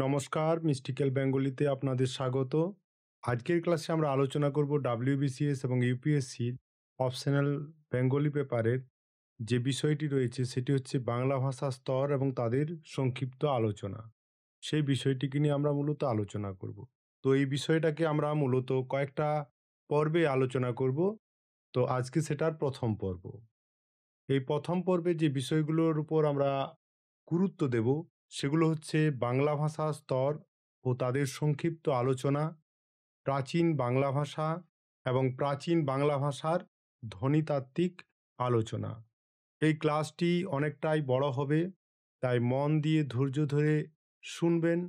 নমস্কার, মিস্টিক্যাল বেঙ্গলিতে আপনাদের স্বাগত। আজকের ক্লাসে আমরা আলোচনা করব WBCS এবং ইউপিএসসির অপশনাল বেঙ্গলি পেপারের যে বিষয়টি রয়েছে সেটি হচ্ছে বাংলা ভাষা স্তর এবং তাদের সংক্ষিপ্ত আলোচনা। সেই বিষয়টিকে নিয়ে আমরা মূলত আলোচনা করব। তো এই বিষয়টাকে আমরা মূলত কয়েকটা পর্বে আলোচনা করব। তো আজকে সেটার প্রথম পর্ব। এই প্রথম পর্বে যে বিষয়গুলোর উপর আমরা গুরুত্ব দেব সেগুলো হচ্ছে বাংলা ভাষা স্তর ও তাদের সংক্ষিপ্ত আলোচনা, প্রাচীন বাংলা ভাষা এবং প্রাচীন বাংলা ভাষার ধ্বনিতাত্ত্বিক আলোচনা। এই ক্লাসটি অনেকটাই বড় হবে, তাই মন দিয়ে ধৈর্য ধরে শুনবেন।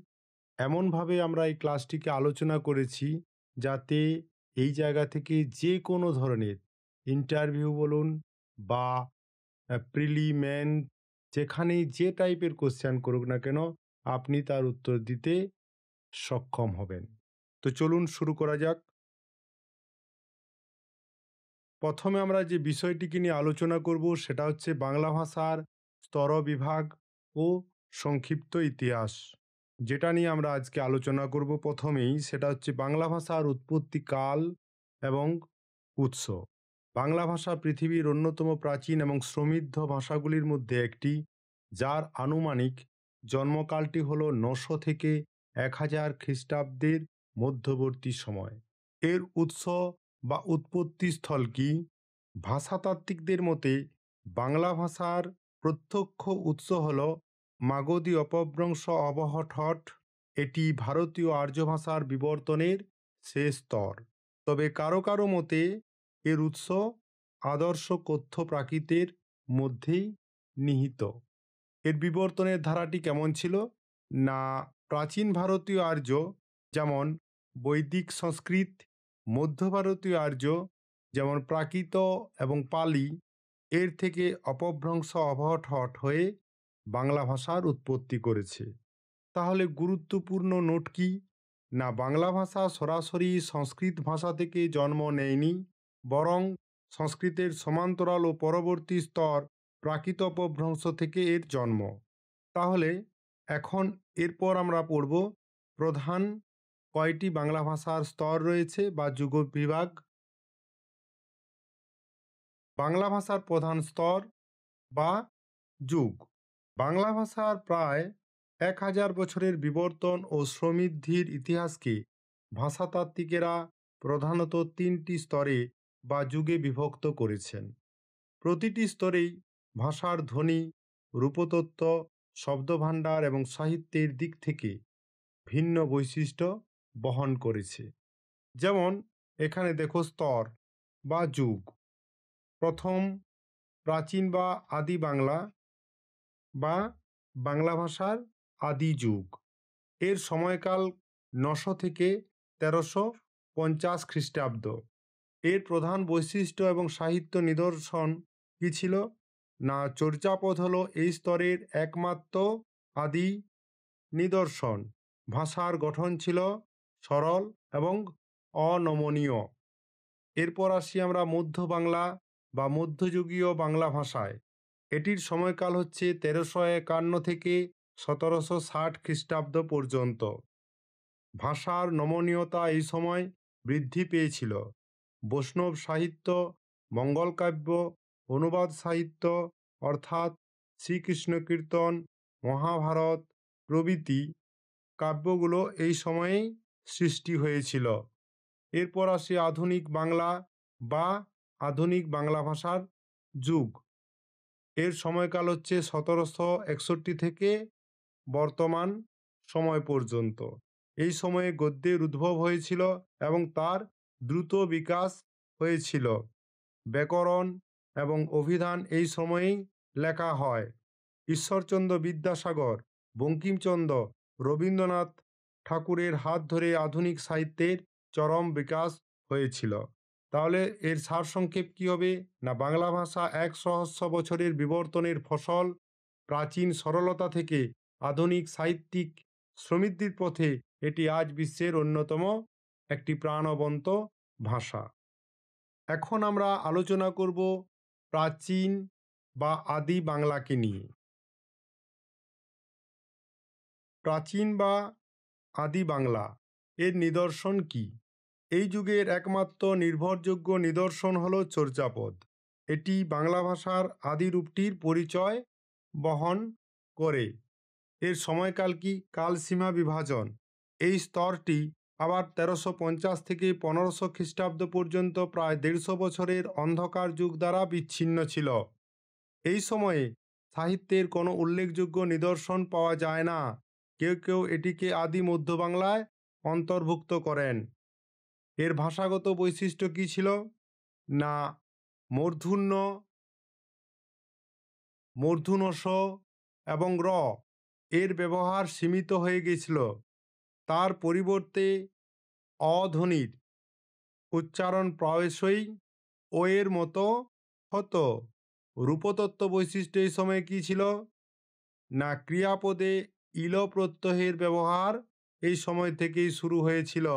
এমনভাবে আমরা এই ক্লাসটিকে আলোচনা করেছি যাতে এই জায়গা থেকে যে কোনো ধরনের ইন্টারভিউ বলুন বা প্রিলিমেন যেখানেই যে টাইপের কোশ্চেন করুক না কেন আপনি তার উত্তর দিতে সক্ষম হবেন। তো চলুন শুরু করা যাক। প্রথমে আমরা যে বিষয়টিকে নিয়ে আলোচনা করব সেটা হচ্ছে বাংলা ভাষার স্তরবিভাগ ও সংক্ষিপ্ত ইতিহাস, যেটা নিয়ে আমরা আজকে আলোচনা করব। প্রথমেই সেটা হচ্ছে বাংলা ভাষার উৎপত্তিকাল এবং উৎস। বাংলা ভাষা পৃথিবীর অন্যতম প্রাচীন এবং সমৃদ্ধ ভাষাগুলির মধ্যে একটি, যার আনুমানিক জন্মকালটি হল 900 থেকে 1000 খ্রিস্টাব্দের মধ্যবর্তী সময়। এর উৎস বা উৎপত্তি স্থল কি? ভাষাতাত্ত্বিকদের মতে বাংলা ভাষার প্রত্যক্ষ উৎস হল মাগধী অপভ্রংশ অবহট্ট। এটি ভারতীয় আর্য ভাষার বিবর্তনের শেষ স্তর। তবে কারো কারো মতে এর উৎস আদর্শ কথ্য প্রাকৃতের মধ্যেই নিহিত। এর বিবর্তনের ধারাটি কেমন ছিল? না, প্রাচীন ভারতীয় আর্য যেমন বৈদিক সংস্কৃত, মধ্য ভারতীয় আর্য যেমন প্রাকৃত এবং পালি, এর থেকে অপভ্রংশ অবহট্ট হয়ে বাংলা ভাষার উৎপত্তি করেছে। তাহলে গুরুত্বপূর্ণ নোট কি? না, বাংলা ভাষা সরাসরি সংস্কৃত ভাষা থেকে জন্ম নেয়নি, বরং সংস্কৃতের সমান্তরাল ও পরবর্তী স্তর প্রাকৃত অপভ্রংশ থেকে এর জন্ম। তাহলে এখন এরপর আমরা পড়ব প্রধান কয়টি বাংলা ভাষার স্তর রয়েছে বা যুগ বিভাগ। বাংলা ভাষার প্রধান স্তর বা যুগ। বাংলা ভাষার প্রায় 1000 বছরের বিবর্তন ও সমৃদ্ধির ইতিহাসকে ভাষাতাত্ত্বিকেরা প্রধানত 3টি স্তরে বা যুগে বিভক্ত করেছেন। প্রতিটি স্তরেই ভাষার ধ্বনি, রূপতত্ত্ব, শব্দভাণ্ডার এবং সাহিত্যের দিক থেকে ভিন্ন বৈশিষ্ট্য বহন করেছে। যেমন এখানে দেখো স্তর বা যুগ। প্রথম, প্রাচীন বা আদি বাংলা বা বাংলা ভাষার আদি যুগ। এর সময়কাল 900 থেকে 1350 খ্রিস্টাব্দ। এর প্রধান বৈশিষ্ট্য এবং সাহিত্য নিদর্শন কী ছিল? না, চর্যাপদ হল এই স্তরের একমাত্র আদি নিদর্শন। ভাষার গঠন ছিল সরল এবং অনমনীয়। এরপর আসি আমরা মধ্য বাংলা বা মধ্যযুগীয় বাংলা ভাষায়। এটির সময়কাল হচ্ছে 1351 থেকে 1760 খ্রিস্টাব্দ পর্যন্ত। ভাষার নমনীয়তা এই সময় বৃদ্ধি পেয়েছিল। বৈষ্ণব সাহিত্য, মঙ্গলকাব্য, অনুবাদ সাহিত্য অর্থাৎ শ্রীকৃষ্ণ কীর্তন, মহাভারত প্রভৃতি কাব্যগুলো এই সময়েই সৃষ্টি হয়েছিল। এরপর আসে আধুনিক বাংলা বা আধুনিক বাংলা ভাষার যুগ। এর সময়কাল হচ্ছে 1761 থেকে বর্তমান সময় পর্যন্ত। এই সময়ে গদ্যের উদ্ভব হয়েছিল এবং তার দ্রুত বিকাশ হয়েছিল। ব্যাকরণ এবং অভিধান এই সময়েই লেখা হয়। ঈশ্বরচন্দ্র বিদ্যাসাগর, বঙ্কিমচন্দ্র, রবীন্দ্রনাথ ঠাকুরের হাত ধরে আধুনিক সাহিত্যের চরম বিকাশ হয়েছিল। তাহলে এর সারসংক্ষেপ কী হবে? না, বাংলা ভাষা 1 সহস্র বছরের বিবর্তনের ফসল। প্রাচীন সরলতা থেকে আধুনিক সাহিত্যিক সমৃদ্ধির পথে এটি আজ বিশ্বের অন্যতম একটি প্রাণবন্ত ভাষা। এখন আমরা আলোচনা করব প্রাচীন বা আদি বাংলাকে নিয়ে। প্রাচীন বা আদি বাংলা এর নিদর্শন কি? এই যুগের একমাত্র নির্ভরযোগ্য নিদর্শন হল চর্যাপদ। এটি বাংলা ভাষার আদি রূপটির পরিচয় বহন করে। এর সময়কাল কি? কালসীমা বিভাজন। এই স্তরটি আবার 1350 থেকে 1500 খ্রিস্টাব্দ পর্যন্ত প্রায় 150 বছরের অন্ধকার যুগ দ্বারা বিচ্ছিন্ন ছিল। এই সময়ে সাহিত্যের কোনো উল্লেখযোগ্য নিদর্শন পাওয়া যায় না। কেউ কেউ এটিকে আদি মধ্য বাংলায় অন্তর্ভুক্ত করেন। এর ভাষাগত বৈশিষ্ট্য কী ছিল? না মূর্ধন্য, মূর্ধন্য ষ এবং র এর ব্যবহার সীমিত হয়ে গিয়েছিল। তার পরিবর্তে অধ্বনির উচ্চারণ প্রায়শই ও এর মতো হতো। রূপতত্ত্ব বৈশিষ্ট্য এই সময় কী ছিল? না ক্রিয়াপদে ইল প্রত্যয়ের ব্যবহার এই সময় থেকেই শুরু হয়েছিল,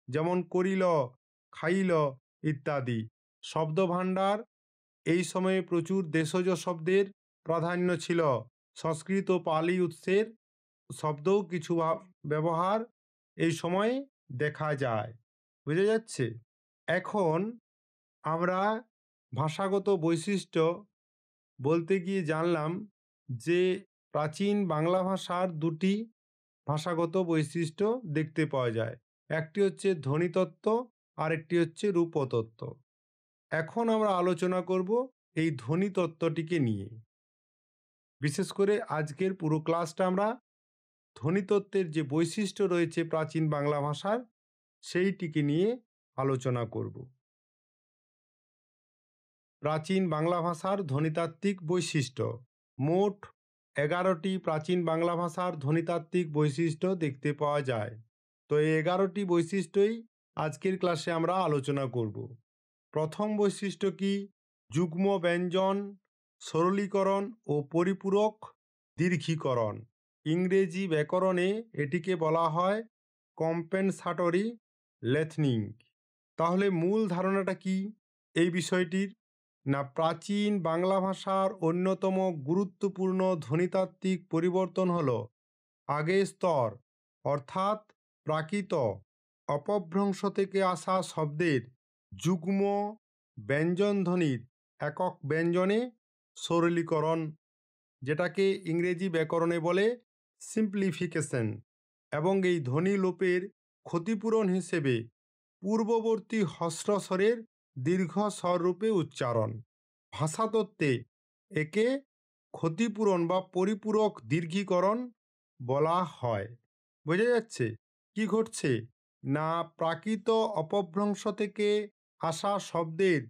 যেমন করিল, খাইল ইত্যাদি। শব্দভাণ্ডার এই সময়ে প্রচুর দেশজ শব্দের প্রাধান্য ছিল। সংস্কৃত ও পালি উৎসের শব্দও কিছু ব্যবহার এই সময়ে দেখা যায়। বুঝা যাচ্ছে? এখন আমরা ভাষাগত বৈশিষ্ট্য বলতে গিয়ে জানলাম যে প্রাচীন বাংলা ভাষার দুটি ভাষাগত বৈশিষ্ট্য দেখতে পাওয়া যায়। একটি হচ্ছে ধ্বনিতত্ত্ব আর একটি হচ্ছে রূপতত্ত্ব। এখন আমরা আলোচনা করব এই ধ্বনিতত্ত্বটিকে নিয়ে। বিশেষ করে আজকের পুরো ক্লাসটা আমরা ধ্বনিতত্ত্বের যে বৈশিষ্ট্য রয়েছে প্রাচীন বাংলা ভাষার সেইটিকে নিয়ে আলোচনা করব। প্রাচীন বাংলা ভাষার ধ্বনিতাত্ত্বিক বৈশিষ্ট্য। মোট 11টি প্রাচীন বাংলা ভাষার ধ্বনিতাত্ত্বিক বৈশিষ্ট্য দেখতে পাওয়া যায়। তো এই 11টি বৈশিষ্ট্যই আজকের ক্লাসে আমরা আলোচনা করব। প্রথম বৈশিষ্ট্য কি? যুগ্ম ব্যঞ্জন, সরলীকরণ ও পরিপূরক দীর্ঘীকরণ। ইংরেজি ব্যাকরণে এটিকে বলা হয় কম্পেনসাটরি লেথনিং। তাহলে মূল ধারণাটা কি এই বিষয়টির? না প্রাচীন বাংলা ভাষার অন্যতম গুরুত্বপূর্ণ ধ্বনিতাত্ত্বিক পরিবর্তন হল আগের স্তর অর্থাৎ প্রাকৃত অপভ্রংশ থেকে আসা শব্দের যুগ্ম ব্যঞ্জনধ্বনির একক ব্যঞ্জনে সরলীকরণ, যেটাকে ইংরেজি ব্যাকরণে বলে সিম্পলিফিকেশন, এবং এই ধ্বনি লোপের ক্ষতিপূরণ হিসেবে পূর্ববর্তী হস্রস্বরের দীর্ঘ স্বররূপে উচ্চারণ। ভাষাতত্ত্বে একে ক্ষতিপূরণ বা পরিপূরক দীর্ঘীকরণ বলা হয়। বোঝা যাচ্ছে কি ঘটছে? না প্রাকৃত অপভ্রংশ থেকে আসা শব্দের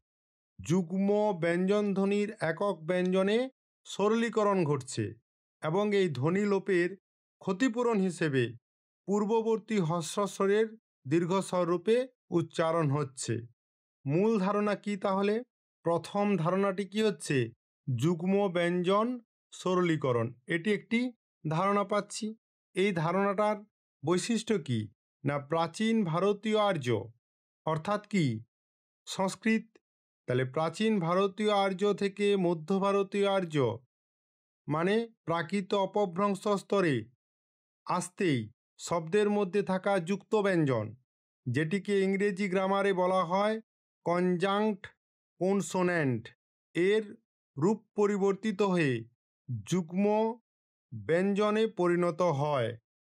যুগ্ম ব্যঞ্জনধ্বনির একক ব্যঞ্জনে সরলীকরণ ঘটছে এবং এই ধ্বনি লোপের ক্ষতিপূরণ হিসেবে পূর্ববর্তী হস্রস্বরের দীর্ঘস্বর রূপে উচ্চারণ হচ্ছে। মূল ধারণা কি তাহলে? প্রথম ধারণাটি কি হচ্ছে? যুগ্ম ব্যঞ্জন সরলীকরণ। এটি একটি ধারণা পাচ্ছি। এই ধারণাটার বৈশিষ্ট্য কি? না প্রাচীন ভারতীয় আর্য অর্থাৎ কি সংস্কৃত, তাহলে প্রাচীন ভারতীয় আর্য থেকে মধ্য ভারতীয় আর্য মানে প্রাকৃত অপভ্রংশ স্তরে আসতেই শব্দের মধ্যে থাকা যুক্ত ব্যঞ্জন, যেটিকে ইংরেজি গ্রামারে বলা হয় কনজাংক্ট কনসোন্যান্ট, এর রূপ পরিবর্তিত হয়ে যুগ্ম ব্যঞ্জনে পরিণত হয়।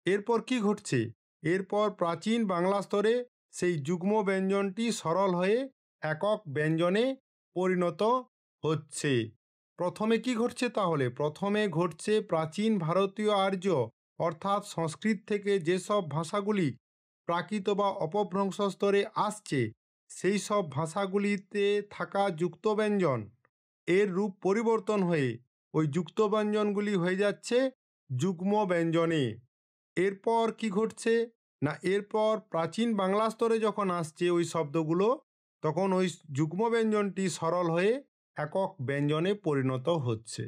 এরপর কি ঘটছে? এরপর প্রাচীন বাংলা স্তরে সেই যুগ্ম ব্যঞ্জনটি সরল হয়ে একক ব্যঞ্জনে পরিণত হচ্ছে। প্রথমে কি ঘটছে তাহলে? প্রথমে ঘটছে প্রাচীন ভারতীয় আর্য অর্থাৎ সংস্কৃত থেকে যেসব ভাষাগুলি প্রাকৃত বা অপভ্রংশ স্তরে আসছে সেই সব ভাষাগুলিতে থাকা যুক্ত ব্যঞ্জন এর রূপ পরিবর্তন হয়ে ওই যুক্ত ব্যঞ্জনগুলি হয়ে যাচ্ছে যুগ্ম ব্যঞ্জনে। এরপর কি ঘটছে? না এরপর প্রাচীন বাংলা স্তরে যখন আসছে ওই শব্দগুলো, তখন ওই যুগ্ম ব্যঞ্জনটি সরল হয়ে একক ব্যঞ্জনে পরিণত হচ্ছে।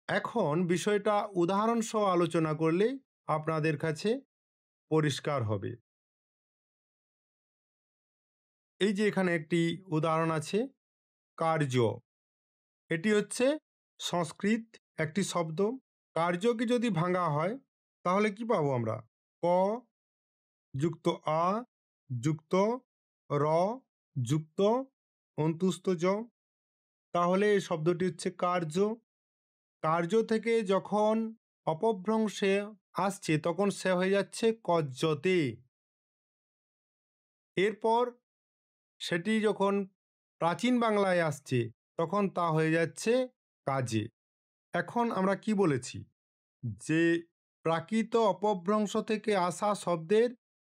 এখন বিষয়টা উদাহরণ সহ আলোচনা করলেই আপনাদের কাছে পরিষ্কার হবে। এই যে এখানে একটি উদাহরণ আছে, কার্য। এটি হচ্ছে সংস্কৃত একটি শব্দ। কার্যকে যদি ভাঙা হয় তাহলে কি পাবো আমরা? ক যুক্ত আ যুক্ত র যুক্ত অন্তুস্থ জ। তাহলে এই শব্দটি হচ্ছে কার্য। কার্য থেকে যখন অপভ্রংশে আসছে তখন সে হয়ে যাচ্ছে কজ্জতে। এরপর সেটি যখন প্রাচীন বাংলায় আসছে তখন তা হয়ে যাচ্ছে কাজে। এখন আমরা কি বলেছি যে প্রাকৃত অপভ্রংশ থেকে আসা শব্দের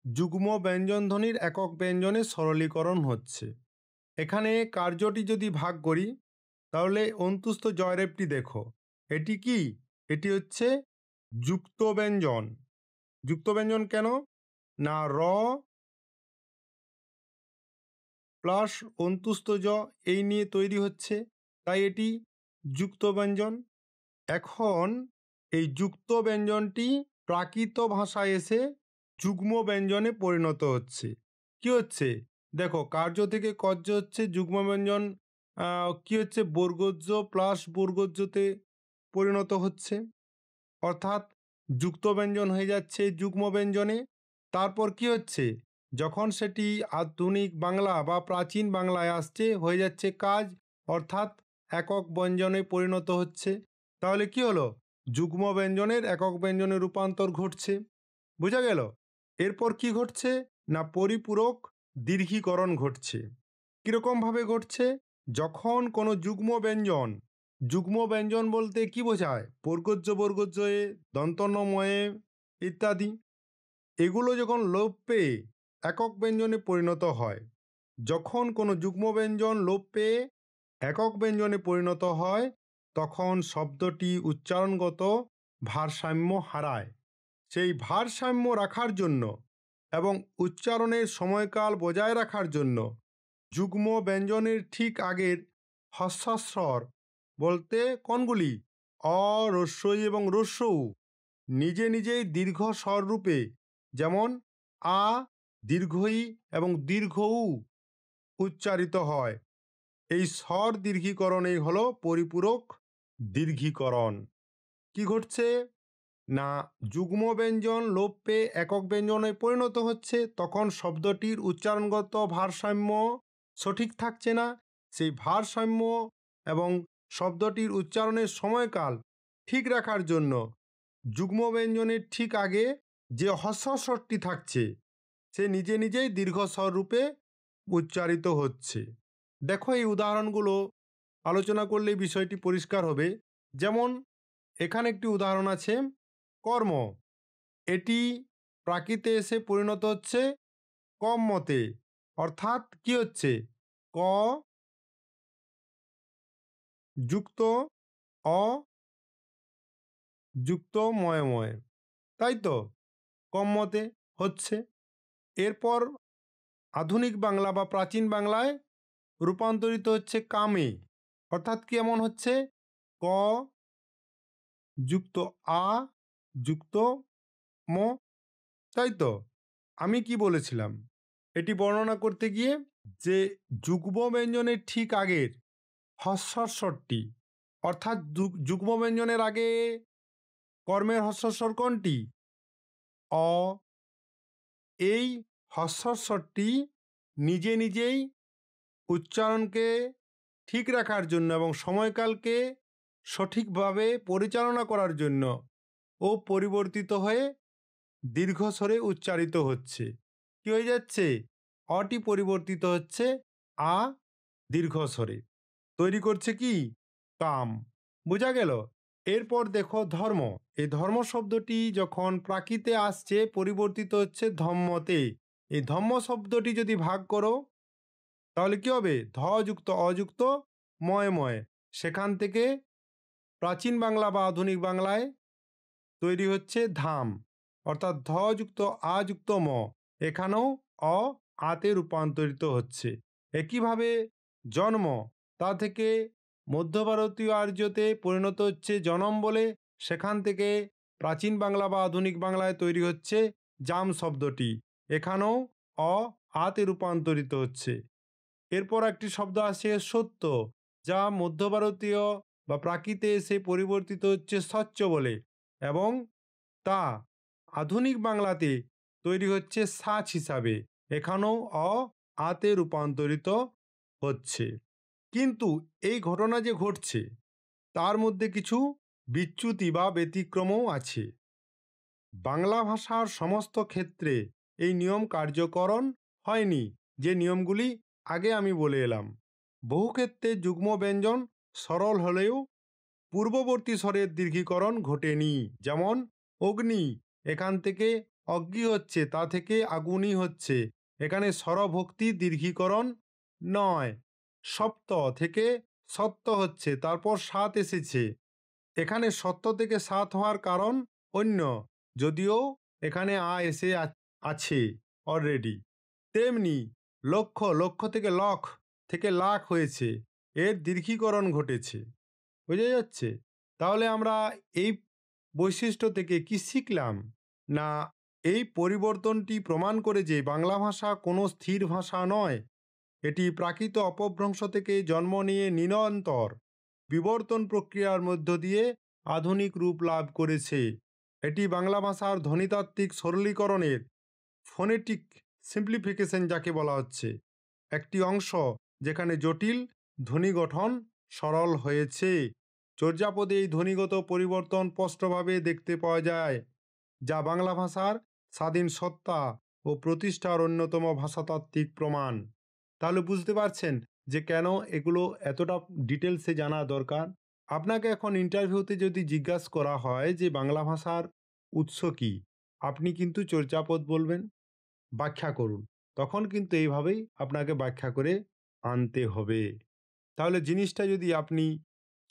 যুগ্ম ব্যঞ্জনধ্বনির একক ব্যঞ্জনে সরলীকরণ হচ্ছে। এখানে কার্যটি যদি ভাগ করি তাহলে অন্তুস্থ জয়রেবটি দেখো, এটি কি? এটি হচ্ছে যুক্ত ব্যঞ্জন। যুক্ত ব্যঞ্জন কেন না? র প্লাস অন্তুস্থ জ এই নিয়ে তৈরি হচ্ছে, তাই এটি যুক্ত ব্যঞ্জন। এখন এই যুক্ত ব্যঞ্জনটি প্রাকৃত ভাষায় এসে যুগ্ম ব্যঞ্জনে পরিণত হচ্ছে। কি হচ্ছে দেখো, কার্য থেকে কর্য হচ্ছে যুগ্ম ব্যঞ্জন। কি হচ্ছে? বর্গজ প্লাস বর্গজতে পরিণত হচ্ছে, অর্থাৎ যুক্ত ব্যঞ্জন হয়ে যাচ্ছে যুগ্ম ব্যঞ্জনে। তারপর কি হচ্ছে? যখন সেটি আধুনিক বাংলা বা প্রাচীন বাংলায় আসছে হয়ে যাচ্ছে কাজ, অর্থাৎ একক ব্যঞ্জনে পরিণত হচ্ছে। তাহলে কি হলো? যুগ্ম ব্যঞ্জনের একক ব্যঞ্জনে রূপান্তর ঘটছে। বোঝা গেল? এরপর কি ঘটছে না পরিপূরক দীর্ঘীকরণ ঘটছে। কিরকম ভাবে ঘটছে? যখন কোনো যুগ্ম ব্যঞ্জন, যুগ্ম ব্যঞ্জন বলতে কি বোঝায়? বর্গজ বর্গজয়ে দন্তন্যময়ে ইত্যাদি, এগুলো যখন লোপ পেয়ে একক ব্যঞ্জনে পরিণত হয়, যখন কোনো যুগ্ম ব্যঞ্জন লোপ পেয়ে একক ব্যঞ্জনে পরিণত হয় তখন শব্দটি উচ্চারণগত ভারসাম্য হারায়। সেই ভারসাম্য রাখার জন্য এবং উচ্চারণের সময়কাল বজায় রাখার জন্য যুগ্ম ব্যঞ্জনের ঠিক আগের হস্যস্বর বলতে কোনগুলি? অ, রস্বই এবং রস্যউ নিজে নিজেই দীর্ঘ স্বর রূপে, যেমন আ দীর্ঘ ই এবং দীর্ঘ উ উচ্চারিত হয়। এই স্বর দীর্ঘীকরণই হলো পরিপূরক দীর্ঘীকরণ। কি ঘটছে না যুগ্ম ব্যঞ্জন লোপ পেয়ে একক ব্যঞ্জনে পরিণত হচ্ছে, তখন শব্দটির উচ্চারণগত ভারসাম্য সঠিক থাকছে না। সেই ভারসাম্য এবং শব্দটির উচ্চারণের সময়কাল ঠিক রাখার জন্য যুগ্ম ব্যঞ্জনের ঠিক আগে যে হস্যস্বরটি থাকছে সে নিজে নিজেই দীর্ঘস্বর রূপে উচ্চারিত হচ্ছে। দেখো এই উদাহরণগুলো আলোচনা করলে বিষয়টি পরিষ্কার হবে। যেমন এখানে একটি উদাহরণ আছে, কর্ম। এটি প্রাকৃতে এসে পরিণত হচ্ছে কম্মতে, অর্থাৎ কি হচ্ছে? ক যুক্ত অ যুক্ত ময় ময়, তাই তো? কম্মতে হচ্ছে। এরপর আধুনিক বাংলা বা প্রাচীন বাংলায় রূপান্তরিত হচ্ছে কামে, অর্থাৎ কেমন হচ্ছে? ক যুক্ত আ যুক্ত ম, তাই তো? আমি কি বলেছিলাম এটি বর্ণনা করতে গিয়ে? যে যুগ্ম ব্যঞ্জনের ঠিক আগের হস্যস্বরটি, অর্থাৎ যুগ্ম ব্যঞ্জনের আগে কর্মের হস্যস্বর কোনটি? অ। এই হস্যস্বরটি নিজে নিজেই উচ্চারণকে ঠিক রাখার জন্য এবং সময়কালকে সঠিকভাবে পরিচালনা করার জন্য ও পরিবর্তিত হয়ে দীর্ঘস্বরে উচ্চারিত হচ্ছে। কি হয়ে যাচ্ছে? অটি পরিবর্তিত হচ্ছে আ দীর্ঘস্বরে, তৈরি করছে কি? কাম। বোঝা গেল? এরপর দেখো ধর্ম। এই ধর্ম শব্দটি যখন প্রাকৃতে আসছে পরিবর্তিত হচ্ছে ধম্মতে। এই ধম্ম শব্দটি যদি ভাগ করো তাহলে কি হবে? ধ যুক্ত অযুক্ত ময় ময়, সেখান থেকে প্রাচীন বাংলা বা আধুনিক বাংলায় তৈরি হচ্ছে ধাম, অর্থাৎ ধ যুক্ত আ যুক্ত ম, এখানেও অ আতে রূপান্তরিত হচ্ছে। একইভাবে জন্ম, তা থেকে মধ্য ভারতীয় আর্যতে পরিণত হচ্ছে জনম বলে, সেখান থেকে প্রাচীন বাংলা বা আধুনিক বাংলায় তৈরি হচ্ছে জাম শব্দটি, এখানেও অ আতে রূপান্তরিত হচ্ছে। এরপর একটি শব্দ আসে সত্য, যা মধ্য ভারতীয় বা প্রাকৃতে এসে পরিবর্তিত হচ্ছে স্বচ্ছ বলে, এবং তা আধুনিক বাংলাতে তৈরি হচ্ছে সাচ হিসাবে, এখানেও অ আতে রূপান্তরিত হচ্ছে। কিন্তু এই ঘটনা যে ঘটছে তার মধ্যে কিছু বিচ্যুতি বা ব্যতিক্রমও আছে। বাংলা ভাষার সমস্ত ক্ষেত্রে এই নিয়ম কার্যকরণ হয়নি, যে নিয়মগুলি আগে আমি বলে এলাম। বহু ক্ষেত্রে যুগ্ম ব্যঞ্জন সরল হলেও পূর্ববর্তী স্বরের দীর্ঘীকরণ ঘটেনি। যেমন অগ্নি, এখান থেকে অগ্নি হচ্ছে, তা থেকে আগুনি হচ্ছে, এখানে স্বরভক্তি দীর্ঘীকরণ নয়। সপ্ত থেকে সত্য হচ্ছে, তারপর সাত এসেছে, এখানে সত্য থেকে সাত হওয়ার কারণ অন্য, যদিও এখানে এসে আছে অলরেডি। তেমনি লক্ষ, লক্ষ থেকে লক্ষ থেকে লাখ হয়েছে, এর দীর্ঘীকরণ ঘটেছে। বোঝা যাচ্ছে? তাহলে আমরা এই বৈশিষ্ট্য থেকে কি শিখলাম? না, এই পরিবর্তনটি প্রমাণ করে যে বাংলা ভাষা কোনো স্থির ভাষা নয়, এটি প্রাকৃত অপভ্রংশ থেকে জন্ম নিয়ে নিরন্তর বিবর্তন প্রক্রিয়ার মধ্য দিয়ে আধুনিক রূপ লাভ করেছে। এটি বাংলা ভাষার ধ্বনিতাত্ত্বিক সরলীকরণের, ফোনেটিক সিম্পলিফিকেশন যাকে বলা হচ্ছে, একটি অংশ, যেখানে জটিল ধ্বনি গঠন সরল হয়েছে। চর্যাপদে এই ধ্বনিগত পরিবর্তন স্পষ্টভাবে দেখতে পাওয়া যায়, যা বাংলা ভাষার স্বাধীন সত্তা ও প্রতিষ্ঠার অন্যতম ভাষাতাত্ত্বিক প্রমাণ। তাহলে বুঝতে পারছেন যে কেন এগুলো এতটা ডিটেলসে জানা দরকার। আপনাকে এখন ইন্টারভিউতে যদি জিজ্ঞাসা করা হয় যে বাংলা ভাষার উৎস কী, আপনি কিন্তু চর্যাপদ বলবেন, ব্যাখ্যা করুন। তখন কিন্তু এইভাবেই আপনাকে ব্যাখ্যা করে আনতে হবে। তাহলে জিনিসটা যদি আপনি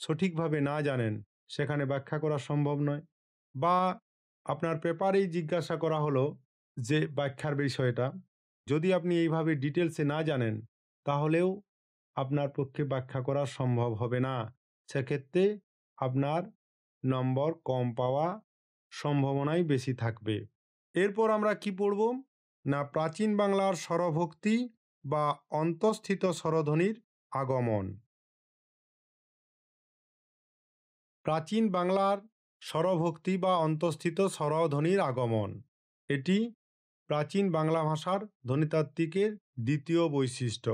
সঠিকভাবে না জানেন, সেখানে ব্যাখ্যা করা সম্ভব নয়। বা আপনার পেপারেই জিজ্ঞাসা করা হলো যে ব্যাখ্যার বিষয়টা, যদি আপনি এইভাবে ডিটেলসে না জানেন, তাহলেও আপনার পক্ষে ব্যাখ্যা করা সম্ভব হবে না। সেক্ষেত্রে আপনার নম্বর কম পাওয়া সম্ভাবনাই বেশি থাকবে। এরপর আমরা কি পড়ব? না, প্রাচীন বাংলার স্বরভক্তি বা অন্তঃস্থিত স্বরধ্বনির আগমন। প্রাচীন বাংলার স্বরভক্তি বা অন্তঃস্থিত স্বরধ্বনির আগমন, এটি প্রাচীন বাংলা ভাষার ধ্বনিতাত্ত্বিকের দ্বিতীয় বৈশিষ্ট্য।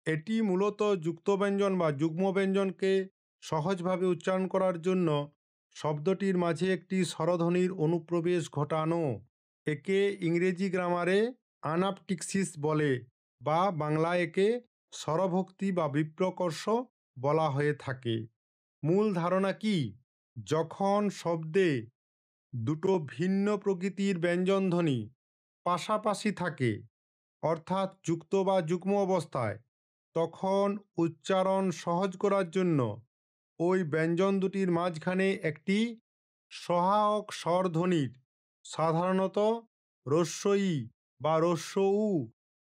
এটি মূলত যুক্তব্যঞ্জন বা যুগ্ম ব্যঞ্জনকে সহজভাবে উচ্চারণ করার জন্য শব্দটির মাঝে একটি স্বরধ্বনির অনুপ্রবেশ ঘটানো। একে ইংরেজি গ্রামারে আনাপটিক্সিস বলে, বা বাংলায় একে স্বরভক্তি বা বিপ্রকর্ষ বলা হয়ে থাকে। মূল ধারণা কি? যখন শব্দে দুটো ভিন্ন প্রকৃতির ব্যঞ্জনধ্বনি পাশাপাশি থাকে, অর্থাৎ যুক্ত বা যুগ্ম অবস্থায়, তখন উচ্চারণ সহজ করার জন্য ওই ব্যঞ্জন দুটির মাঝখানে একটি সহায়ক স্বরধ্বনির, সাধারণত রস্বই বা রস্যউ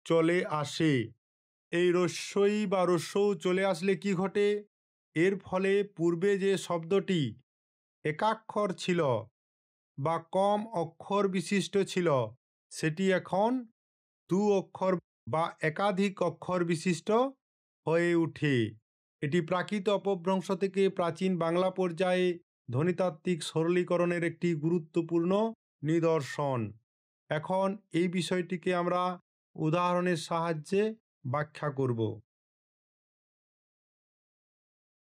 চলে আসে। এই রস্বই বা রস্যউ চলে আসলে কি ঘটে? এর ফলে পূর্বে যে শব্দটি একাক্ষর ছিল বা কম অক্ষর বিশিষ্ট ছিল, সেটি এখন দু অক্ষর বা একাধিক অক্ষর বিশিষ্ট হয়ে ওঠে। এটি প্রাকৃত অপভ্রংশ থেকে প্রাচীন বাংলা পর্যায়ে ধ্বনিতাত্ত্বিক সরলীকরণের একটি গুরুত্বপূর্ণ নিদর্শন। এখন এই বিষয়টিকে আমরা উদাহরণের সাহায্যে ব্যাখ্যা করব।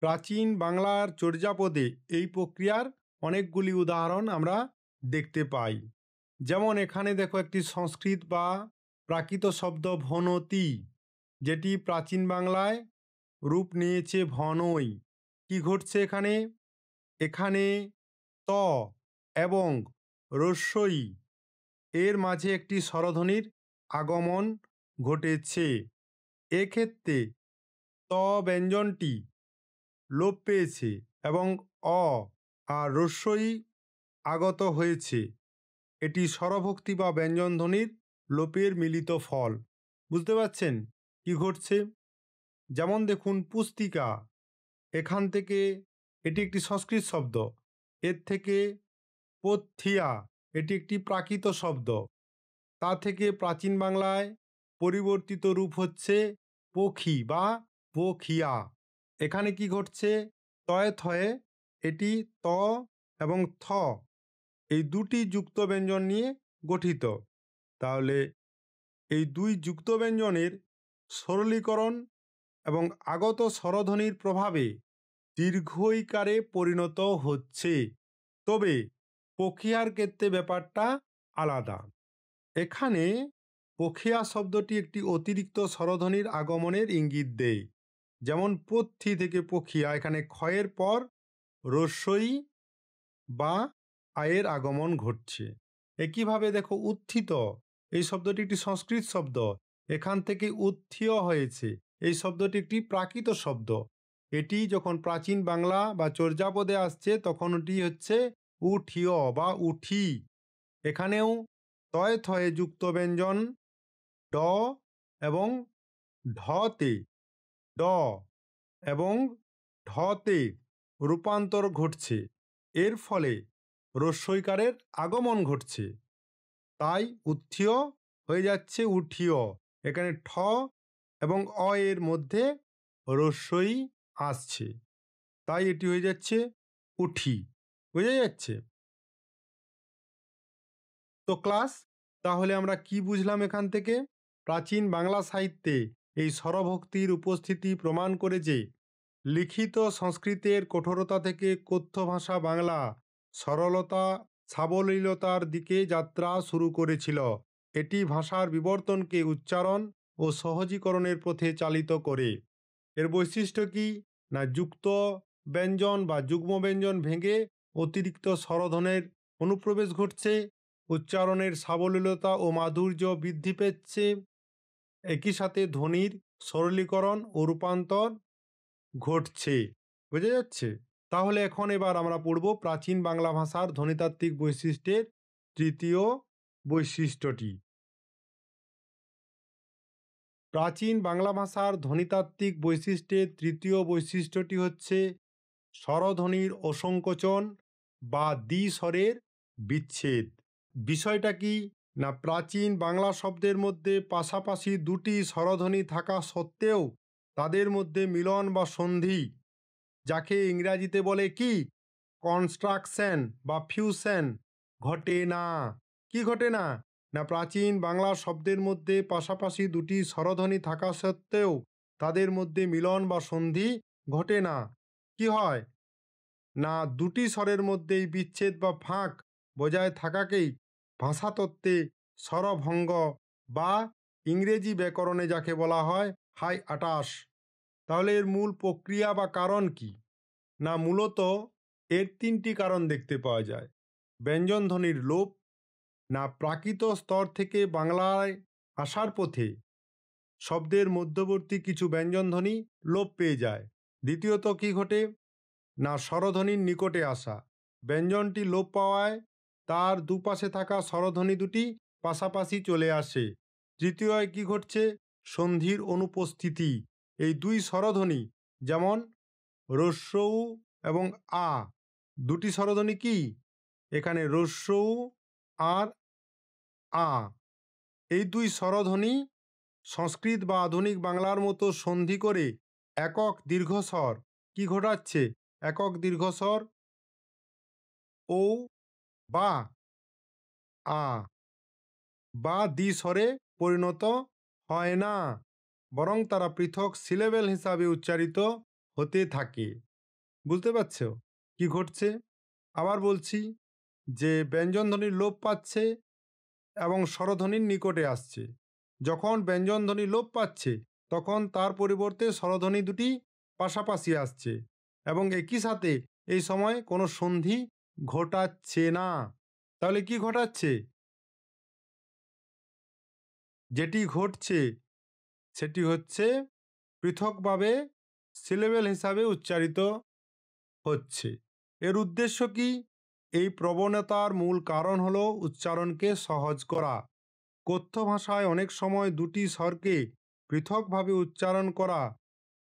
প্রাচীন বাংলার চর্যাপদে এই প্রক্রিয়ার অনেকগুলি উদাহরণ আমরা দেখতে পাই। যেমন এখানে দেখো একটি সংস্কৃত বা প্রাকৃত শব্দ ভনতি, যেটি প্রাচীন বাংলায় রূপ নিয়েছে ভনই। কি ঘটছে এখানে? এখানে ত এবং রস্বই এর মাঝে একটি স্বরধ্বনির আগমন ঘটেছে। এক্ষেত্রে ত ব্যঞ্জনটি লোপ পেয়েছে এবং অ আর রস্বই আগত হয়েছে। এটি স্বরভক্তি বা ব্যঞ্জনধ্বনির লোপের মিলিত ফল। বুঝতে পারছেন কি ঘটছে? যেমন দেখুন পুস্তিকা, এখান থেকে, এটি একটি সংস্কৃত শব্দ, এর থেকে পথিয়া, এটি একটি প্রাকৃত শব্দ, তা থেকে প্রাচীন বাংলায় পরিবর্তিত রূপ হচ্ছে পখি বা পখিয়া। এখানে কি ঘটছে? তয়ে থয়ে, এটি ত এবং থ এই দুটি যুক্ত ব্যঞ্জন নিয়ে গঠিত। তাহলে এই দুই যুক্ত ব্যঞ্জনের সরলীকরণ এবং আগত স্বরধ্বনির প্রভাবে দীর্ঘ ইকারে পরিণত হচ্ছে। তবে পখিয়ার ক্ষেত্রে ব্যাপারটা আলাদা। এখানে পখিয়া শব্দটি একটি অতিরিক্ত স্বরধ্বনির আগমনের ইঙ্গিত দেয়। যেমন পথি থেকে পখিয়া, এখানে ক্ষয়ের পর রস্বই বা আয়ের আগমন ঘটছে। একইভাবে দেখো উত্থিত, এই শব্দটি একটি সংস্কৃত শব্দ, এখান থেকে উত্থিয় হয়েছে। এই শব্দটি একটি প্রাকৃত শব্দ। এটি যখন প্রাচীন বাংলা বা চর্যাপদে আসছে তখন এটি হচ্ছে উঠিয় বা উঠি। এখানেও তয় থয়ে যুক্ত ব্যঞ্জন ড এবং ঢতে, ড এবং ঢতে রূপান্তর ঘটছে। এর ফলে রস্বইকারের আগমন ঘটছে, তাই উত্থিয় হয়ে যাচ্ছে উঠিয়। এখানে ঠ এবং অ এর মধ্যে রস্বই আসছে, তাই এটি হয়ে যাচ্ছে উঠি। বোঝা যাচ্ছে তো ক্লাস? তাহলে আমরা কি বুঝলাম এখান থেকে? প্রাচীন বাংলা সাহিত্যে এই স্বরভক্তির উপস্থিতি প্রমাণ করে যে লিখিত সংস্কৃতের কঠোরতা থেকে কথ্য ভাষা বাংলা সরলতা সাবলীলতার দিকে যাত্রা শুরু করেছিল। এটি ভাষার বিবর্তনকে উচ্চারণ ও সহজীকরণের পথে চালিত করে। এর বৈশিষ্ট্য কি? না যুক্ত ব্যঞ্জন বা যুগ্ম ব্যঞ্জন ভেঙে অতিরিক্ত স্বরধ্বনির অনুপ্রবেশ ঘটছে, উচ্চারণের সাবলীলতা ও মাধুর্য বৃদ্ধি পেচ্ছে, একই সাথে ধ্বনির সরলীকরণ ও রূপান্তর ঘটছে। বোঝা যাচ্ছে? তাহলে এবার আমরা পড়ব প্রাচীন বাংলা ভাষার ধ্বনিতাত্ত্বিক বৈশিষ্ট্যের তৃতীয় বৈশিষ্ট্যটি। প্রাচীন বাংলা ভাষার ধ্বনিতাত্ত্বিক বৈশিষ্ট্যের তৃতীয় বৈশিষ্ট্যটি হচ্ছে স্বরধ্বনির অসংকোচন বা দ্বিস্বরের বিচ্ছেদ। বিষয়টা কি? না প্রাচীন বাংলা শব্দের মধ্যে পাশাপাশি দুটি স্বরধ্বনি থাকা সত্ত্বেও তাদের মধ্যে মিলন বা সন্ধি, যাকে ইংরাজিতে বলে কি কনস্ট্রাকশন বা ফিউশন, ঘটে না। কি ঘটে না? না প্রাচীন বাংলা শব্দের মধ্যে পাশাপাশি দুটি স্বরধ্বনি থাকা সত্ত্বেও তাদের মধ্যে মিলন বা সন্ধি ঘটে না। কি হয়? না দুটি স্বরের মধ্যেই বিচ্ছেদ বা ফাঁক বজায় থাকাকেই ভাষাতত্ত্বে স্বরভঙ্গ বা ইংরেজি ব্যাকরণে যাকে বলা হয় হাইআটাস। তাহলে এর মূল প্রক্রিয়া বা কারণ কি? না মূলত এর তিনটি কারণ দেখতে পাওয়া যায়। ব্যঞ্জনধ্বনির লোপ, না প্রাকৃত স্তর থেকে বাংলায় আসার পথে শব্দের মধ্যবর্তী কিছু ব্যঞ্জনধ্বনি লোপ পেয়ে যায়। দ্বিতীয়ত কি ঘটে? না স্বরধ্বনির নিকটে আসা, ব্যঞ্জনটি লোপ পাওয়ায় তার দুপাশে থাকা স্বরধ্বনি দুটি পাশাপাশি চলে আসে। তৃতীয় কি ঘটছে? সন্ধির অনুপস্থিতি। এই দুই স্বরধ্বনি যেমন রস্যৌ এবং আ, দুটি স্বরধ্বনি কি? এখানে রস্যৌ আর আ, এই দুই স্বরধ্বনি সংস্কৃত বা আধুনিক বাংলার মতো সন্ধি করে একক দীর্ঘস্বর কি ঘটাচ্ছে? একক দীর্ঘস্বর ও বা আ বা দ্বিস্বরে পরিণত হয় না, বরং তারা পৃথক সিলেবেল হিসাবে উচ্চারিত হতে থাকে। বুঝতে পারছো কি ঘটছে? আবার বলছি যে ব্যঞ্জনধ্বনির লোপ পাচ্ছে এবং স্বরধ্বনির নিকটে আসছে। যখন ব্যঞ্জনধ্বনি লোপ পাচ্ছে তখন তার পরিবর্তে স্বরধ্বনি দুটি পাশাপাশি আসছে এবং একই সাথে এই সময় কোনো সন্ধি ঘটাচ্ছে না। তাহলে কি ঘটাচ্ছে? যেটি ঘটছে সেটি হচ্ছে পৃথকভাবে সিলেবেল হিসাবে উচ্চারিত হচ্ছে। এর উদ্দেশ্য কি? এই প্রবণতার মূল কারণ হলো উচ্চারণকে সহজ করা। কথ্য ভাষায় অনেক সময় দুটি স্বরকে পৃথকভাবে উচ্চারণ করা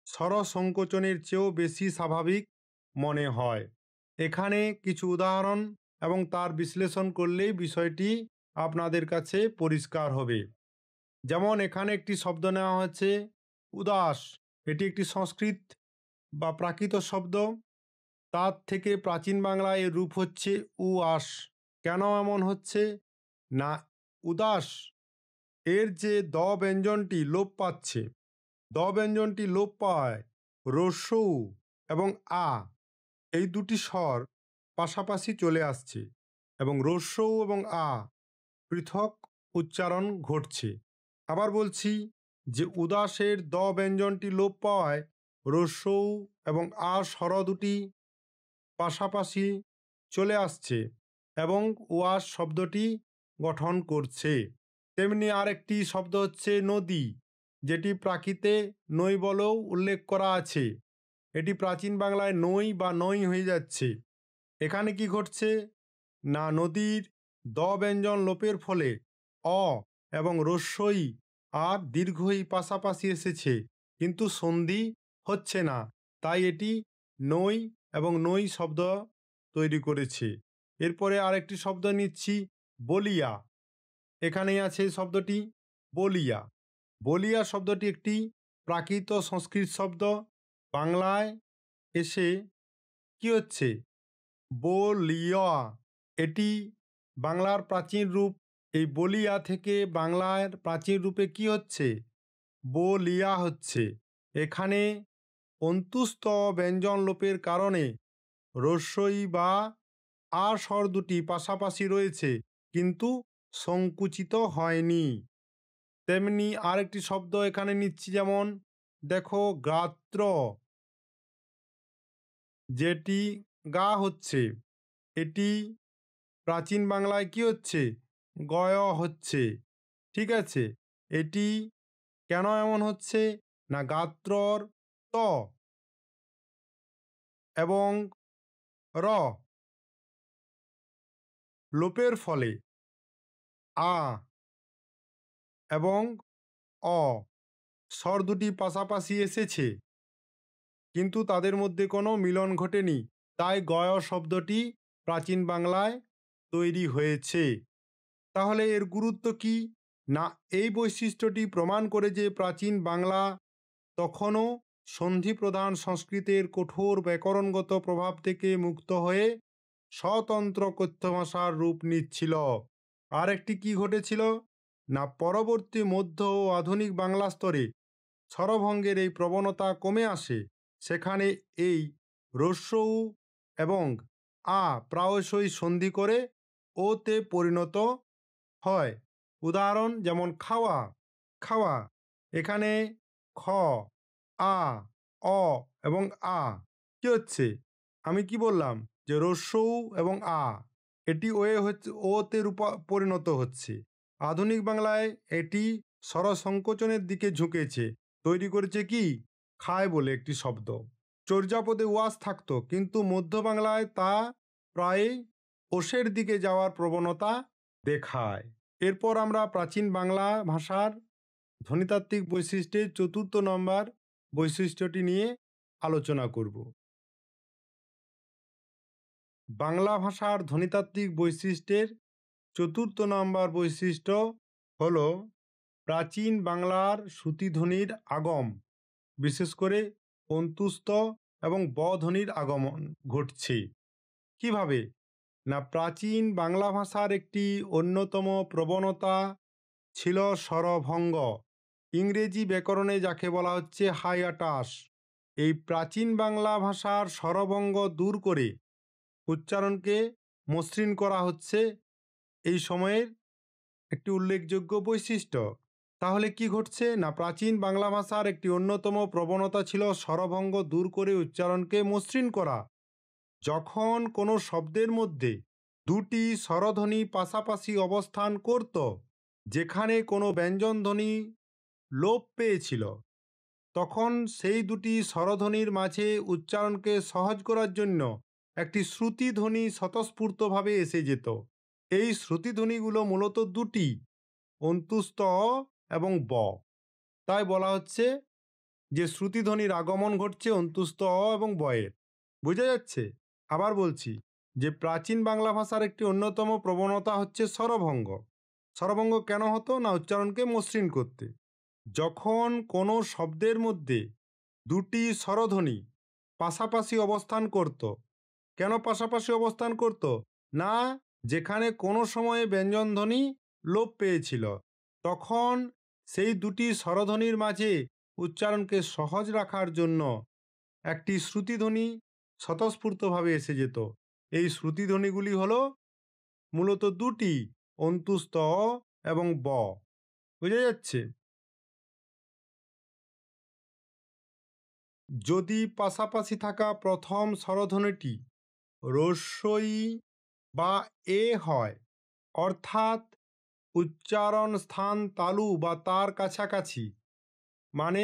স্বর সংকোচনের চেয়েও বেশি স্বাভাবিক মনে হয়। এখানে কিছু উদাহরণ এবং তার বিশ্লেষণ করলেই বিষয়টি আপনাদের কাছে পরিষ্কার হবে। যেমন এখানে একটি শব্দ নেওয়া হয়েছে উদাস। এটি একটি সংস্কৃত বা প্রাকৃত শব্দ। তার থেকে প্রাচীন বাংলায় এর রূপ হচ্ছে উআস। কেন এমন হচ্ছে? না উদাস এর যে দ ব্যঞ্জনটি লোপ পাচ্ছে, দ ব্যঞ্জনটি লোপ পাওয়ায় রস্যৌ এবং আ এই দুটি স্বর পাশাপাশি চলে আসছে এবং রস্যৌ এবং আ পৃথক উচ্চারণ ঘটছে। আবার বলছি যে উদাসের দ ব্যঞ্জনটি লোপ পাওয়ায় রস্যৌ এবং আ স্বর দুটি পাশাপাশি চলে আসছে এবং ওয়াস শব্দটি গঠন করছে। তেমনি আরেকটি শব্দ হচ্ছে নদী, যেটি প্রাকৃতে নই বলেও উল্লেখ করা আছে। এটি প্রাচীন বাংলায় নই বা নই হয়ে যাচ্ছে। এখানে কি ঘটছে না নদীর দ ব্যঞ্জন লোপের ফলে অ এবং রস্যই আর দীর্ঘই পাশাপাশি এসেছে, কিন্তু সন্ধি হচ্ছে না, তাই এটি নই এবং নই শব্দ তৈরি করেছে। এরপরে আরেকটি শব্দ নিচ্ছি বলিয়া। এখানেই আছে শব্দটি বলিয়া। বলিয়া শব্দটি একটি প্রাকৃত সংস্কৃত শব্দ, বাংলায় এসে কি হচ্ছে বলিয়া। এটি বাংলার প্রাচীন রূপ। এই বলিয়া থেকে বাংলার প্রাচীন রূপে কি হচ্ছে বলিয়া হচ্ছে। এখানে অন্তুস্থ ব্যঞ্জন লোপের কারণে রস্যই বা আ স্বর দুটি পাশাপাশি রয়েছে কিন্তু সংকুচিত হয়নি। তেমনি আরেকটি শব্দ এখানে নিচ্ছি, যেমন দেখো গাত্র, যেটি গা হচ্ছে, এটি প্রাচীন বাংলায় কি হচ্ছে গয় হচ্ছে। ঠিক আছে, এটি কেন এমন হচ্ছে না গাত্রর ত এবং র লোপের ফলে আ এবং অ স্বর দুটি পাশাপাশি এসেছে কিন্তু তাদের মধ্যে কোনো মিলন ঘটেনি, তাই গয় শব্দটি প্রাচীন বাংলায় তৈরি হয়েছে। তাহলে এর গুরুত্ব কি না এই বৈশিষ্ট্যটি প্রমাণ করে যে প্রাচীন বাংলা তখনও সন্ধিপ্রধান সংস্কৃতের কঠোর ব্যাকরণগত প্রভাব থেকে মুক্ত হয়ে স্বতন্ত্র কথ্য ভাষার রূপ নিচ্ছিল। আর একটি কি ঘটেছিল না পরবর্তী মধ্য ও আধুনিক বাংলা স্তরে স্বরভঙ্গের এই প্রবণতা কমে আসে। সেখানে এই রস্যৌ এবং আ প্রায়শই সন্ধি করে ওতে পরিণত হয়। উদাহরণ যেমন খাওয়া, খাওয়া। এখানে খ, আ, অ এবং আ কি হচ্ছে আমি কি বললাম যে রস্যৌ এবং আ এটি ওয়ে হচ্ছে ওতে পরিণত হচ্ছে। আধুনিক বাংলায় এটি স্বরসংকোচনের দিকে ঝুঁকেছে, তৈরি করেছে কি খায় বলে একটি শব্দ। চর্যাপদে ওয়াস থাকতো কিন্তু মধ্য বাংলায় তা প্রায়ই ওষের দিকে যাওয়ার প্রবণতা দেখায়। এরপর আমরা প্রাচীন বাংলা ভাষার ধ্বনিতাত্ত্বিক বৈশিষ্ট্যের চতুর্থ নম্বর বৈশিষ্ট্যটি নিয়ে আলোচনা করব। বাংলা ভাষার ধ্বনিতাত্ত্বিক বৈশিষ্ট্যের চতুর্থ নম্বর বৈশিষ্ট্য হল প্রাচীন বাংলার শ্রুতিধ্বনির আগম, বিশেষ করে অন্তুস্থ এবং ব ধ্বনির আগমন ঘটছে। কিভাবে না প্রাচীন বাংলা ভাষার একটি অন্যতম প্রবণতা ছিল স্বরভঙ্গ। ইংরেজি ব্যাকরণে যাকে বলা হচ্ছে হাইয়াটাস। এই প্রাচীন বাংলা ভাষার স্বরভঙ্গ দূর করে উচ্চারণকে মসৃণ করা হচ্ছে এই সময়ের একটি উল্লেখযোগ্য বৈশিষ্ট্য। তাহলে কি ঘটছে না প্রাচীন বাংলা ভাষার একটি অন্যতম প্রবণতা ছিল স্বরভঙ্গ দূর করে উচ্চারণকে মসৃণ করা। যখন কোনো শব্দের মধ্যে দুটি স্বরধ্বনি পাশাপাশি অবস্থান করত, যেখানে কোনো ব্যঞ্জনধ্বনি লোপ পেয়েছিল, তখন সেই দুটি স্বরধ্বনির মাঝে উচ্চারণকে সহজ করার জন্য একটি শ্রুতিধ্বনি স্বতঃস্ফূর্তভাবে এসে যেত। এই শ্রুতিধ্বনিগুলো মূলত দুটি, অন্তুস্থ অ এবং ব। তাই বলা হচ্ছে যে শ্রুতিধ্বনির আগমন ঘটছে অন্তুস্থ অ এবং বয়ের। বোঝা যাচ্ছে? আবার বলছি যে প্রাচীন বাংলা ভাষার একটি অন্যতম প্রবণতা হচ্ছে স্বরভঙ্গ। স্বরভঙ্গ কেন হতো না উচ্চারণকে মসৃণ করতে। যখন কোনো শব্দের মধ্যে দুটি স্বরধ্বনি পাশাপাশি অবস্থান করত, কেন পাশাপাশি অবস্থান করত না যেখানে কোনো সময়ে ব্যঞ্জনধ্বনি লোপ পেয়েছিল, তখন সেই দুটি স্বরধ্বনির মাঝে উচ্চারণকে সহজ রাখার জন্য একটি শ্রুতিধ্বনি স্বতঃস্ফূর্তভাবে এসে যেত। এই শ্রুতিধ্বনিগুলি হলো মূলত দুটি, অন্তুস্থ অ এবং ব। বোঝা যাচ্ছে? যদি পাশাপাশি থাকা প্রথম স্বরধ্বনিটি রস্বই বা এ হয়, অর্থাৎ উচ্চারণ স্থান তালু বা তার কাছাকাছি, মানে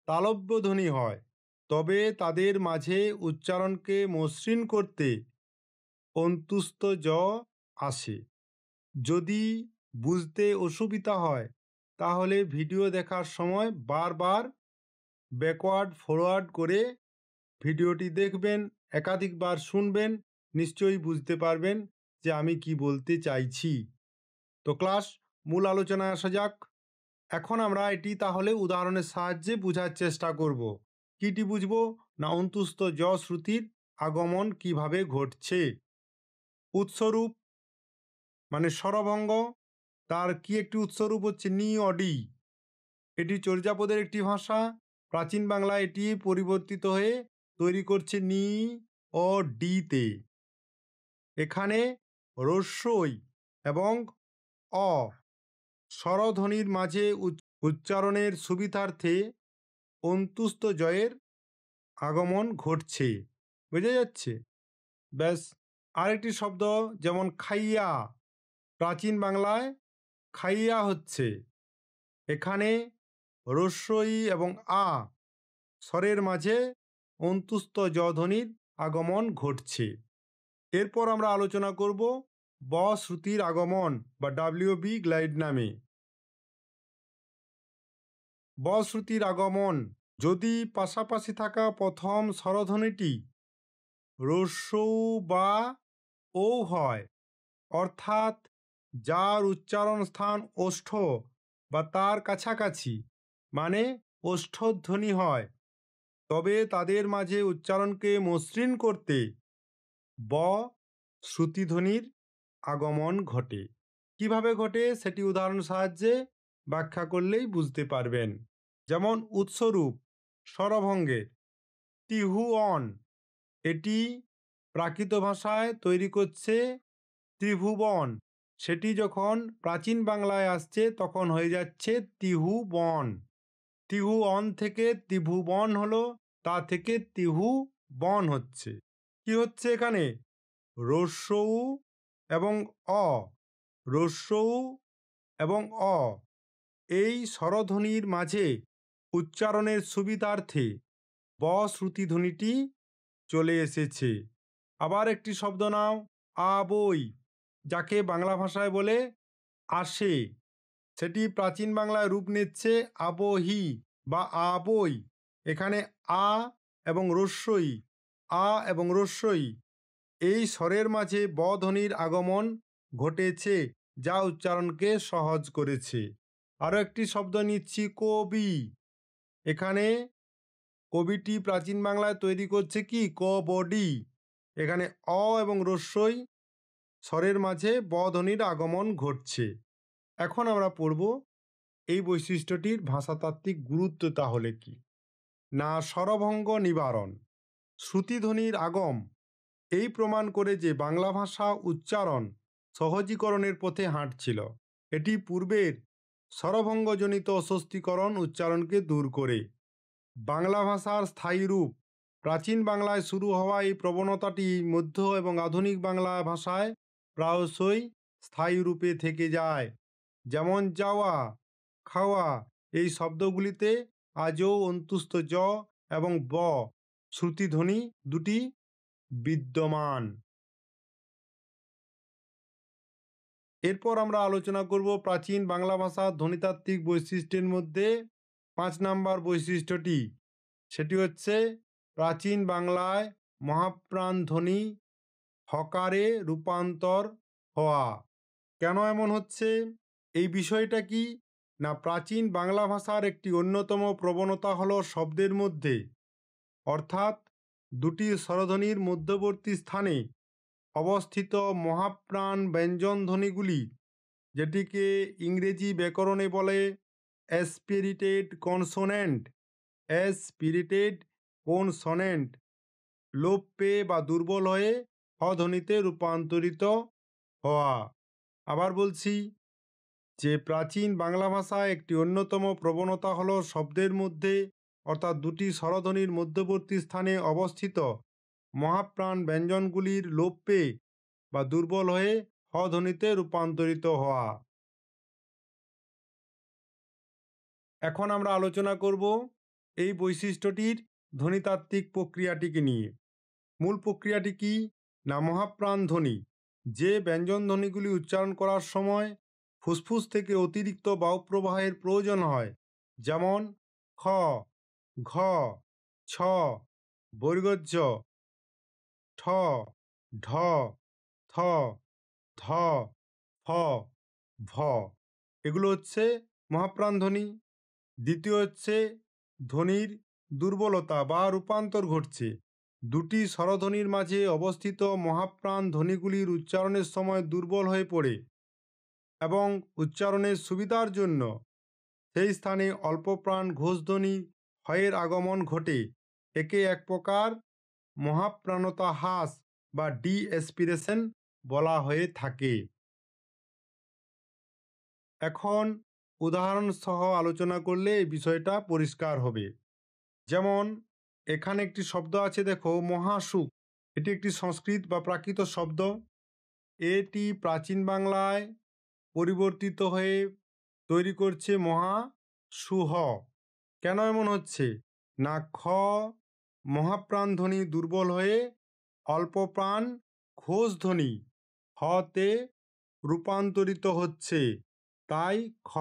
তালব্য ধ্বনি হয়, তবে তাদের মাঝে উচ্চারণকে মসৃণ করতে অন্তুস্থ জ আসে। যদি বুঝতে অসুবিধা হয় তাহলে ভিডিও দেখার সময় বারবার ব্যাকওয়ার্ড ফরওয়ার্ড করে ভিডিওটি দেখবেন, একাধিকবার শুনবেন, নিশ্চয়ই বুঝতে পারবেন যে আমি কি বলতে চাইছি। তো ক্লাস মূল আলোচনায় আসা যাক। এখন আমরা এটি তাহলে উদাহরণের সাহায্যে বোঝার চেষ্টা করব। কিটি বুঝবো? না অন্তুস্থ জ শ্রুতির আগমন কিভাবে ঘটছে। উৎসরূপ মানে স্বরভঙ্গ, তার কি একটি উৎসরূপ হচ্ছে নি অডি। এটি চর্যাপদের একটি ভাষা। প্রাচীন বাংলায় এটি পরিবর্তিত হয়ে তৈরি করছে নি ও ডিতে। এখানে রস্বই এবং অ স্বরধ্বনির মাঝে উচ্চারণের সুবিধার্থে অন্তুস্থ জয়ের আগমন ঘটছে। বোঝা যাচ্ছে? ব্যাস। আরেকটি শব্দ যেমন খাইয়া, প্রাচীন বাংলায় খাইয়া হচ্ছে, এখানে রস্বই এবং আ স্বরের মাঝে অন্তুস্থ জ ধ্বনির আগমন ঘটছে। এরপর আমরা আলোচনা করব ব শ্রুতির আগমন বা ডাব্লিউবি গ্লাইড নামে। ব শ্রুতির আগমন যদি পাশাপাশি থাকা প্রথম স্বরধ্বনিটি রস্যৌ বা ও হয়, অর্থাৎ যার উচ্চারণ স্থান ওষ্ঠ বা তার কাছাকাছি, মানে ওষ্ঠধ্বনি হয়, তবে তাদের মাঝে উচ্চারণকে মসৃণ করতে ব শ্রুতিধ্বনির আগমন ঘটে। কিভাবে ঘটে সেটি উদাহরণ সাহায্যে ব্যাখ্যা করলেই বুঝতে পারবেন। যেমন উৎসরূপ স্বরভঙ্গের ত্রিভুবন, এটি প্রাকৃত ভাষায় তৈরি করছে ত্রিভুবন, সেটি যখন প্রাচীন বাংলায় আসছে তখন হয়ে যাচ্ছে ত্রিভুবন। ত্রিভুবন থেকে ত্রিভুবন হলো, তা থেকে ত্রিভুবন হচ্ছে। কি হচ্ছে এখানে? রস্যৌ এবং অ, রস্যৌ এবং অ এই স্বরধ্বনির মাঝে উচ্চারণের সুবিধার্থে ব শ্রুতিধ্বনিটি চলে এসেছে। আবার একটি শব্দ নাও, আবই, যাকে বাংলা ভাষায় বলে আসে, সেটি প্রাচীন বাংলায় রূপ নিচ্ছে আবহি বা আবই। এখানে আ এবং রস্যই, আ এবং রস্যই এই স্বরের মাঝে ব ধ্বনির আগমন ঘটেছে, যা উচ্চারণকে সহজ করেছে। আরও একটি শব্দ নিচ্ছি, কবি। এখানে কবিটি প্রাচীন বাংলায় তৈরি করছে কি ক বডি, এখানে অ এবং রস্যই স্বরের মাঝে ব ধ্বনির আগমন ঘটছে। এখন আমরা পড়ব এই বৈশিষ্ট্যটির ভাষাতাত্ত্বিক গুরুত্ব তাহলে কি। না স্বরভঙ্গ নিবারণ, শ্রুতিধ্বনির আগম এই প্রমাণ করে যে বাংলা ভাষা উচ্চারণ সহজীকরণের পথে হাঁটছিল। এটি পূর্বের স্বরভঙ্গজনিত অস্বস্তিকরণ উচ্চারণকে দূর করে বাংলা ভাষার স্থায়ী রূপ। প্রাচীন বাংলায় শুরু হওয়া এই প্রবণতাটি মধ্য এবং আধুনিক বাংলা ভাষায় প্রায়শই স্থায়ী রূপে থেকে যায়। যেমন যাওয়া, খাওয়া এই শব্দগুলিতে আজও অন্তুস্থ জ এবং ব শ্রুতিধ্বনি দুটি বিদ্যমান। এরপর আমরা আলোচনা করব প্রাচীন বাংলা ভাষার ধ্বনিতাত্ত্বিক বৈশিষ্ট্যের মধ্যে 5 নম্বর বৈশিষ্ট্যটি। সেটি হচ্ছে প্রাচীন বাংলায় মহাপ্রাণ ধ্বনি হকারে রূপান্তর হওয়া। কেন এমন হচ্ছে? এই বিষয়টা কি? না প্রাচীন বাংলা ভাষার একটি অন্যতম প্রবণতা হলো শব্দের মধ্যে, অর্থাৎ দুটি স্বরধ্বনির মধ্যবর্তী স্থানে অবস্থিত মহাপ্রাণ ব্যঞ্জনধ্বনিগুলি যেটিকে ইংরেজি ব্যাকরণে বলে অ্যাসপিরেটেড কনসোনেন্ট। অ্যাসপিরেটেড কনসোনেন্ট লোপ পেয়ে বা দুর্বল হয়ে হ ধ্বনিতে রূপান্তরিত হওয়া। আবার বলছি যে প্রাচীন বাংলা ভাষায় একটি অন্যতম প্রবণতা হলো শব্দের মধ্যে অর্থাৎ দুটি স্বরধ্বনির মধ্যবর্তী স্থানে অবস্থিত মহাপ্রাণ ব্যঞ্জনগুলির লোপ পেয়ে বা দুর্বল হয়ে হ ধ্বনিতে রূপান্তরিত হওয়া। এখন আমরা আলোচনা করব এই বৈশিষ্ট্যটির ধ্বনিতাত্ত্বিক প্রক্রিয়াটিকে নিয়ে। মূল প্রক্রিয়াটি কি না, মহাপ্রাণ ধ্বনি যে ব্যঞ্জন ধ্বনিগুলি উচ্চারণ করার সময় ফুসফুস থেকে অতিরিক্ত বায়ুপ্রবাহের প্রয়োজন হয়, যেমন খ, ঘ, ছ, বর্গজ, ঠ, ঢ, থ, ধ, ফ, ভ, এগুলো হচ্ছে মহাপ্রাণ ধ্বনি। দ্বিতীয় হচ্ছে ধ্বনির দুর্বলতা বা রূপান্তর ঘটছে। দুটি স্বরধ্বনির মাঝে অবস্থিত মহাপ্রাণ ধ্বনিগুলির উচ্চারণের সময় দুর্বল হয়ে পড়ে এবং উচ্চারণের সুবিধার জন্য সেই স্থানে অল্পপ্রাণ ঘোষধ্বনি হয়ের আগমন ঘটে। একে এক প্রকার মহাপ্রাণতা হ্রাস বা ডিএসপিরেশন বলা হয়ে থাকে। এখন উদাহরণ সহ আলোচনা করলে এই বিষয়টা পরিষ্কার হবে। যেমন এখানে একটি শব্দ আছে, দেখো, মহাসুখ। এটি একটি সংস্কৃত বা প্রাকৃত শব্দ। এটি প্রাচীন বাংলায় পরিবর্তিত হয়ে তৈরি করছে মহাসুহ। কেন এমন হচ্ছে না, খ মহাপ্রাণ ধ্বনি দুর্বল হয়ে অল্পপ্রাণ ঘোষ ধ্বনি হতে রূপান্তরিত হচ্ছে, তাই খ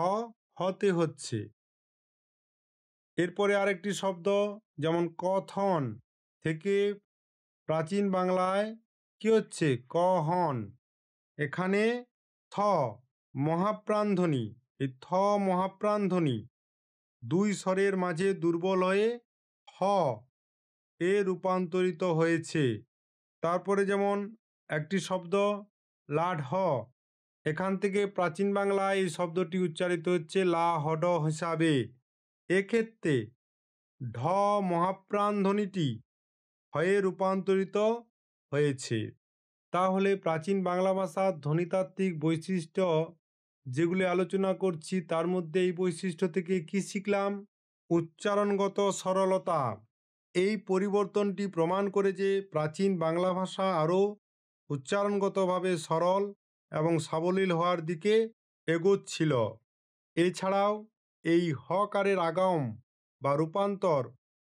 হতে হচ্ছে। এরপরে আরেকটি শব্দ, যেমন কথন থেকে প্রাচীন বাংলায় কি হচ্ছে কহন। এখানে থ মহাপ্রাণ ধ্বনি, এই থ মহাপ্রাণ ধ্বনি দুই স্বরের মাঝে দুর্বল হয়ে হ এ রূপান্তরিত হয়েছে। তারপরে যেমন একটি শব্দ লাঢ, এখান থেকে প্রাচীন বাংলায় এই শব্দটি উচ্চারিত হচ্ছে লা হড হিসাবে। এক্ষেত্রে ঢ মহাপ্রাণ ধ্বনিটি হয়ে রূপান্তরিত হয়েছে। তাহলে প্রাচীন বাংলা ভাষার ধ্বনিতাত্ত্বিক বৈশিষ্ট্য যেগুলি আলোচনা করছি তার মধ্যে এই বৈশিষ্ট্য থেকে কি শিখলাম? উচ্চারণগত সরলতা। এই পরিবর্তনটি প্রমাণ করে যে প্রাচীন বাংলা ভাষা আরও উচ্চারণগতভাবে সরল এবং সাবলীল হওয়ার দিকে এগোচ্ছিল। এছাড়াও এই হকারের আগম বা রূপান্তর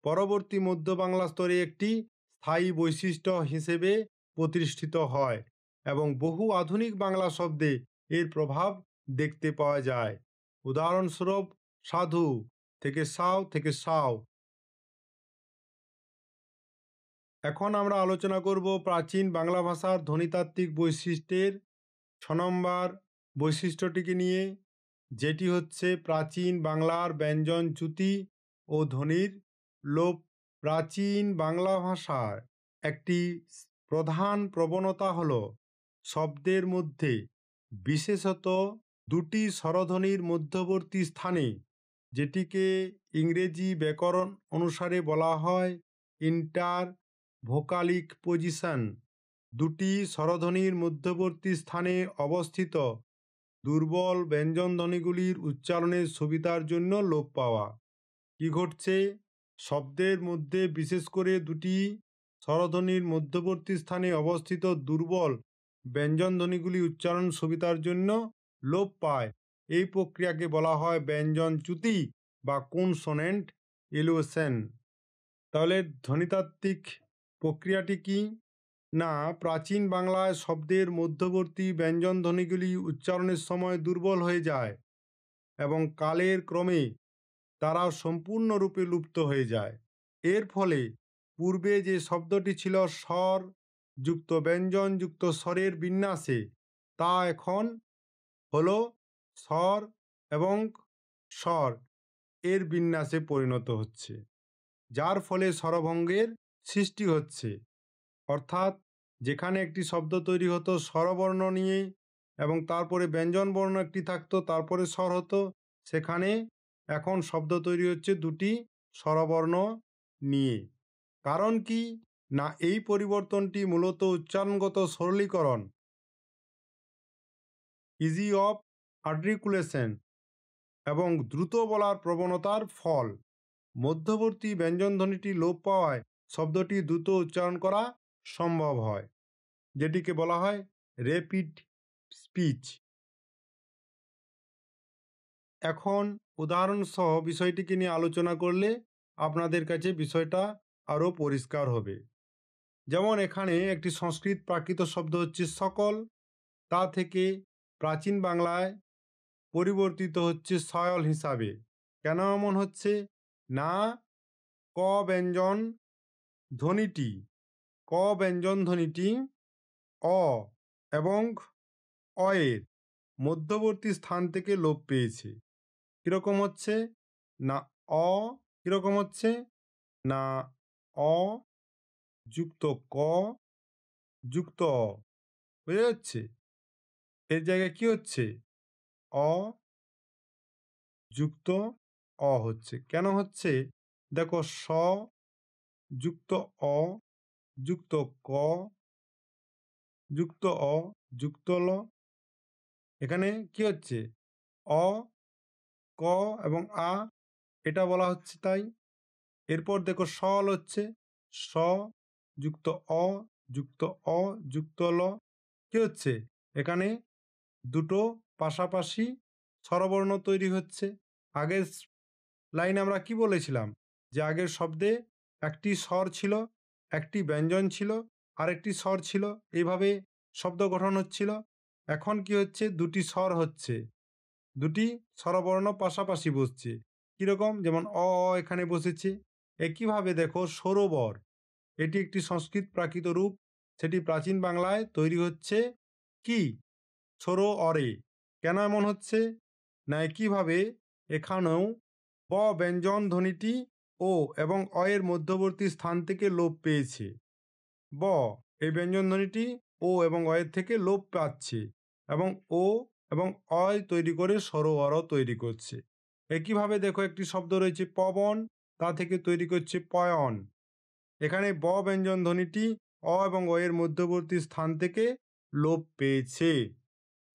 পরবর্তী মধ্য বাংলা স্তরে একটি স্থায়ী বৈশিষ্ট্য হিসেবে প্রতিষ্ঠিত হয় এবং বহু আধুনিক বাংলা শব্দে এর প্রভাব দেখতে পাওয়া যায়। উদাহরণস্বরূপ সাধু থেকে সাও থেকে সাও। এখন আমরা আলোচনা করব প্রাচীন বাংলা ভাষার ধ্বনিতাত্ত্বিক বৈশিষ্ট্যের 6 নম্বর বৈশিষ্ট্যটিকে নিয়ে, যেটি হচ্ছে প্রাচীন বাংলার ব্যঞ্জন চ্যুতি ও ধ্বনির লোপ। প্রাচীন বাংলা ভাষার একটি প্রধান প্রবণতা হল শব্দের মধ্যে বিশেষত দুটি স্বরধ্বনির মধ্যবর্তী স্থানে, যেটিকে ইংরেজি ব্যাকরণ অনুসারে বলা হয় ইন্টার ভোকালিক পজিশন, দুটি স্বরধ্বনির মধ্যবর্তী স্থানে অবস্থিত দুর্বল ব্যঞ্জনধ্বনিগুলির উচ্চারণের সুবিধার জন্য লোপ পাওয়া। কি ঘটছে? শব্দের মধ্যে বিশেষ করে দুটি স্বরধ্বনির মধ্যবর্তী স্থানে অবস্থিত দুর্বল ব্যঞ্জনধ্বনিগুলি উচ্চারণ সুবিধার জন্য লোপ পায়। এই প্রক্রিয়াকে বলা হয় ব্যঞ্জন চ্যুতি বা কনসোনেন্ট ইলিউশন। তাহলে ধ্বনিতাত্ত্বিক প্রক্রিয়াটি কি না, প্রাচীন বাংলায় শব্দের মধ্যবর্তী ব্যঞ্জনধ্বনিগুলি উচ্চারণের সময় দুর্বল হয়ে যায় এবং কালের ক্রমে তারা সম্পূর্ণরূপে লুপ্ত হয়ে যায়। এর ফলে পূর্বে যে শব্দটি ছিল স্বর যুক্ত ব্যঞ্জন যুক্ত স্বরের বিন্যাসে, তা এখন হলো স্বর এবং স্বর এর বিন্যাসে পরিণত হচ্ছে, যার ফলে স্বরভঙ্গের সৃষ্টি হচ্ছে। অর্থাৎ যেখানে একটি শব্দ তৈরি হতো স্বরবর্ণ নিয়ে, এবং তারপরে ব্যঞ্জন বর্ণ একটি থাকতো, তারপরে স্বর হতো। সেখানে এখন শব্দ তৈরি হচ্ছে দুটি স্বরবর্ণ নিয়ে। কারণ কি না, এই পরিবর্তনটি মূলত উচ্চারণগত সরলীকরণ, ইজি অফ আর্টিকুলেশন এবং দ্রুত বলার প্রবণতার ফল। মধ্যবর্তী ব্যঞ্জনধ্বনিটি লোপ পাওয়ায় শব্দটি দ্রুত উচ্চারণ করা সম্ভব হয়, যেটিকে বলা হয় র্যাপিড স্পিচ। এখন উদাহরণসহ বিষয়টিকে নিয়ে আলোচনা করলে আপনাদের কাছে বিষয়টা আরও পরিষ্কার হবে। যেমন এখানে একটি সংস্কৃত প্রাকৃত শব্দ হচ্ছে সকল, তা থেকে প্রাচীন বাংলায় পরিবর্তিত হচ্ছে সয়ল হিসাবে। কেন এমন হচ্ছে না, ক ব্যঞ্জন ধ্বনিটি ক ব্যঞ্জন ধ্বনিটি অ এবং অয়ের মধ্যবর্তী স্থান থেকে লোপ পেয়েছে। কিরকম হচ্ছে না, অ কিরকম হচ্ছে না, অ যুক্ত ক যুক্ত অ, বুঝা যাচ্ছে? এর জায়গায় কি হচ্ছে, অ যুক্ত অ হচ্ছে। কেন হচ্ছে দেখো, স যুক্ত অ যুক্ত ক যুক্ত অ যুক্ত ল, এখানে কি হচ্ছে অ ক এবং আ, এটা বলা হচ্ছে তাই। এরপর দেখো সল হচ্ছে স যুক্ত অ যুক্ত অ যুক্ত ল, কি হচ্ছে এখানে দুটো পাশাপাশি স্বরবর্ণ তৈরি হচ্ছে। আগের লাইনে আমরা কি বলেছিলাম যে আগের শব্দে একটি স্বর ছিল, একটি ব্যঞ্জন ছিল, আরেকটি স্বর ছিল, এইভাবে শব্দ গঠন হচ্ছিল। এখন কি হচ্ছে, দুটি স্বর হচ্ছে, দুটি স্বরবর্ণ পাশাপাশি বসছে। কিরকম, যেমন অ অ এখানে বসেছে। একইভাবে দেখো সরোবর, এটি একটি সংস্কৃত প্রাকৃত রূপ, সেটি প্রাচীন বাংলায় তৈরি হচ্ছে কি সরো অরে। কেন এমন হচ্ছে না, একইভাবে এখানেও ব ব্যঞ্জন ধ্বনিটি ও এবং অ এর মধ্যবর্তী স্থান থেকে লোপ পেয়েছে। ব এই ব্যঞ্জন ধ্বনিটি ও এবং অ এর থেকে লোপ পাচ্ছে এবং ও এবং অয় তৈরি করে সরো অর তৈরি করছে। একইভাবে দেখো একটি শব্দ রয়েছে পবন, তা থেকে তৈরি করছে পয়ন। এখানে ব ব্যঞ্জন ধ্বনিটি অ এবং অ এর মধ্যবর্তী স্থান থেকে লোপ পেয়েছে।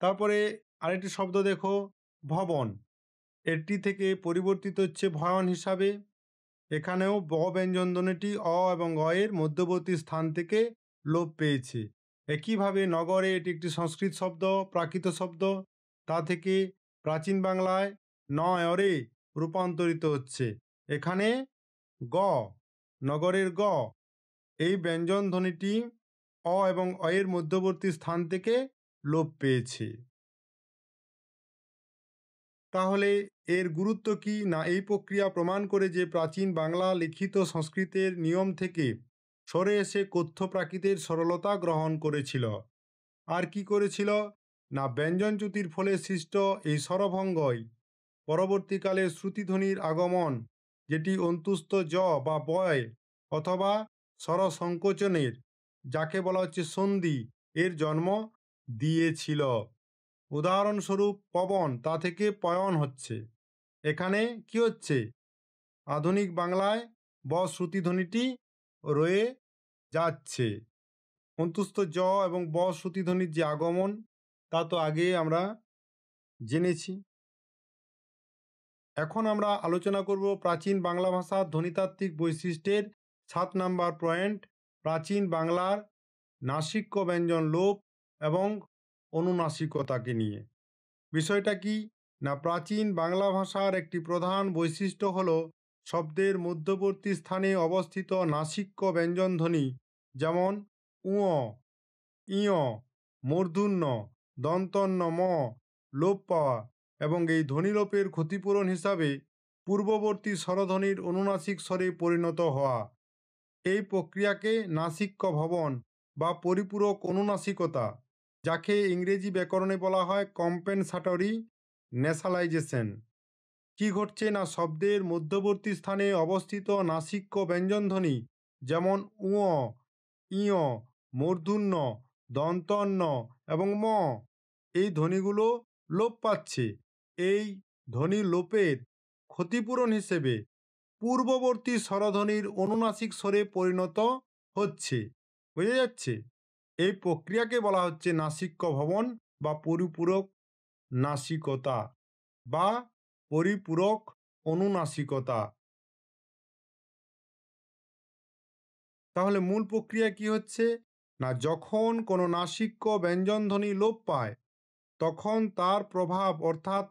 তারপরে আরেকটি শব্দ দেখো ভবন, এটি থেকে পরিবর্তিত হচ্ছে ভয়ন হিসাবে। এখানেও ব ব্যঞ্জন ধ্বনিটি অ এবং অ এর মধ্যবর্তী স্থান থেকে লোপ পেয়েছে। একইভাবে নগরে, এটি একটি সংস্কৃত শব্দ, প্রাকৃত শব্দ, তা থেকে প্রাচীন বাংলায় নয়রে রূপান্তরিত হচ্ছে। এখানে গ নগরের গ এই ব্যঞ্জন ধ্বনিটি অ এবং অ এর মধ্যবর্তী স্থান থেকে লোপ পেয়েছে। তাহলে এর গুরুত্ব কি না, এই প্রক্রিয়া প্রমাণ করে যে প্রাচীন বাংলা লিখিত সংস্কৃতের নিয়ম থেকে সরে এসে কথ্য প্রাকৃতের সরলতা গ্রহণ করেছিল। আর কি করেছিল না, ব্যঞ্জনচ্যুতির ফলে সৃষ্ট এই স্বরভঙ্গই পরবর্তীকালে শ্রুতিধ্বনির আগমন, যেটি অন্তুস্থ জ বা বয় অথবা স্বর সংকোচনের, যাকে বলা হচ্ছে সন্ধি, এর জন্ম দিয়েছিল। উদাহরণস্বরূপ পবন, তা থেকে পয়ন হচ্ছে। এখানে কি হচ্ছে, আধুনিক বাংলায় ব শ্রুতিধ্বনিটি রয়ে যাচ্ছে। অন্তুস্থ জ এবং ব শ্রুতিধ্বনির যে আগমন, তা তো আগে আমরা জেনেছি। এখন আমরা আলোচনা করব প্রাচীন বাংলা ভাষার ধ্বনিতাত্ত্বিক বৈশিষ্ট্যের 7 নাম্বার পয়েন্ট, প্রাচীন বাংলার নাসিক্য ব্যঞ্জন লোপ এবং অনুনাসিকতাকে নিয়ে। বিষয়টা কি না, প্রাচীন বাংলা ভাষার একটি প্রধান বৈশিষ্ট্য হল শব্দের মধ্যবর্তী স্থানে অবস্থিত নাসিক্য ব্যঞ্জন ধ্বনি, যেমন উঁ, ইয়, মূর্ধন্য, দন্তন্য ম লোপ পাওয়া এবং এই ধ্বনিলোপের ক্ষতিপূরণ হিসাবে পূর্ববর্তী স্বরধ্বনির অনুনাসিক স্বরে পরিণত হওয়া। এই প্রক্রিয়াকে নাসিক্য ভবন বা পরিপূরক অনুনাসিকতা, যাকে ইংরেজি ব্যাকরণে বলা হয় কম্পেনসাটরি ন্যাসালাইজেশন। কি ঘটছে না, শব্দের মধ্যবর্তী স্থানে অবস্থিত নাসিক্য ব্যঞ্জনধ্বনি যেমন উঁ, ইয়, মূর্ধন্য, দন্তন্য এবং ম এই ধ্বনিগুলো লোপ পাচ্ছে। এই ধ্বনি লোপের ক্ষতিপূরণ হিসেবে পূর্ববর্তী স্বরধ্বনির অনুনাসিক স্বরে পরিণত হচ্ছে। বোঝা যাচ্ছে? এই প্রক্রিয়াকে বলা হচ্ছে নাসিক্য ভবন বা পরিপূরক নাসিকতা বা পরিপূরক অনুনাসিকতা। তাহলে মূল প্রক্রিয়া কি হচ্ছে? না, যখন কোনো নাসিক্য ব্যঞ্জনধ্বনি লোপ পায় তখন তার প্রভাব অর্থাৎ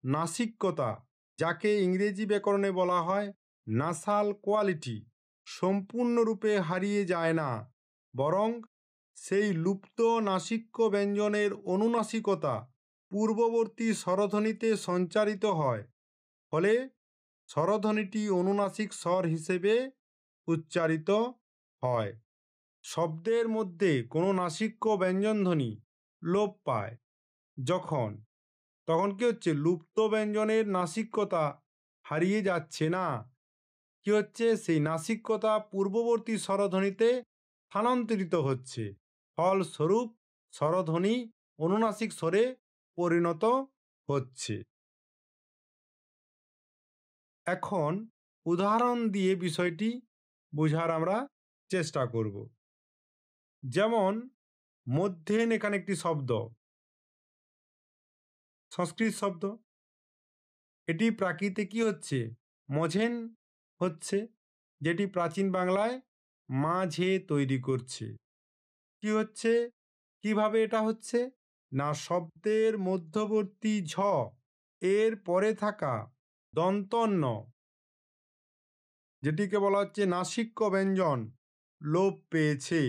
নাসিক্যতা, যাকে ইংরেজি ব্যাকরণে বলা হয় নাসাল কোয়ালিটি, সম্পূর্ণরূপে হারিয়ে যায় না, বরং সেই লুপ্ত নাসিক্য ব্যঞ্জনের অনুনাসিকতা পূর্ববর্তী স্বরধ্বনিতে সঞ্চারিত হয়। ফলে স্বরধ্বনিটি অনুনাসিক স্বর হিসেবে উচ্চারিত হয়। শব্দের মধ্যে কোনো নাসিক্য ব্যঞ্জনধ্বনি লোপ পায় যখন, তখন কি হচ্ছে? লুপ্ত ব্যঞ্জনের নাসিক্যতা হারিয়ে যাচ্ছে না, কি হচ্ছে? সেই নাসিক্যতা পূর্ববর্তী স্বরধ্বনিতে স্থানান্তরিত হচ্ছে। ফলস্বরূপ স্বরধ্বনি অনুনাসিক স্বরে পরিণত হচ্ছে। এখন উদাহরণ দিয়ে বিষয়টি বোঝার আমরা চেষ্টা করব। যেমন মধ্যেন, এখানে একটি শব্দ, সংস্কৃত শব্দ। এটি প্রাকৃতে কি হচ্ছে? মঝেন হচ্ছে, যেটি প্রাচীন বাংলায় মাঝে তৈরি করছে। কি হচ্ছে? কিভাবে এটা হচ্ছে? না, শব্দের মধ্যবর্তী ঝ এর পরে থাকা দন্তন্য, যেটিকে বলা হচ্ছে নাসিক্য ব্যঞ্জন, লোপ পেয়েছে।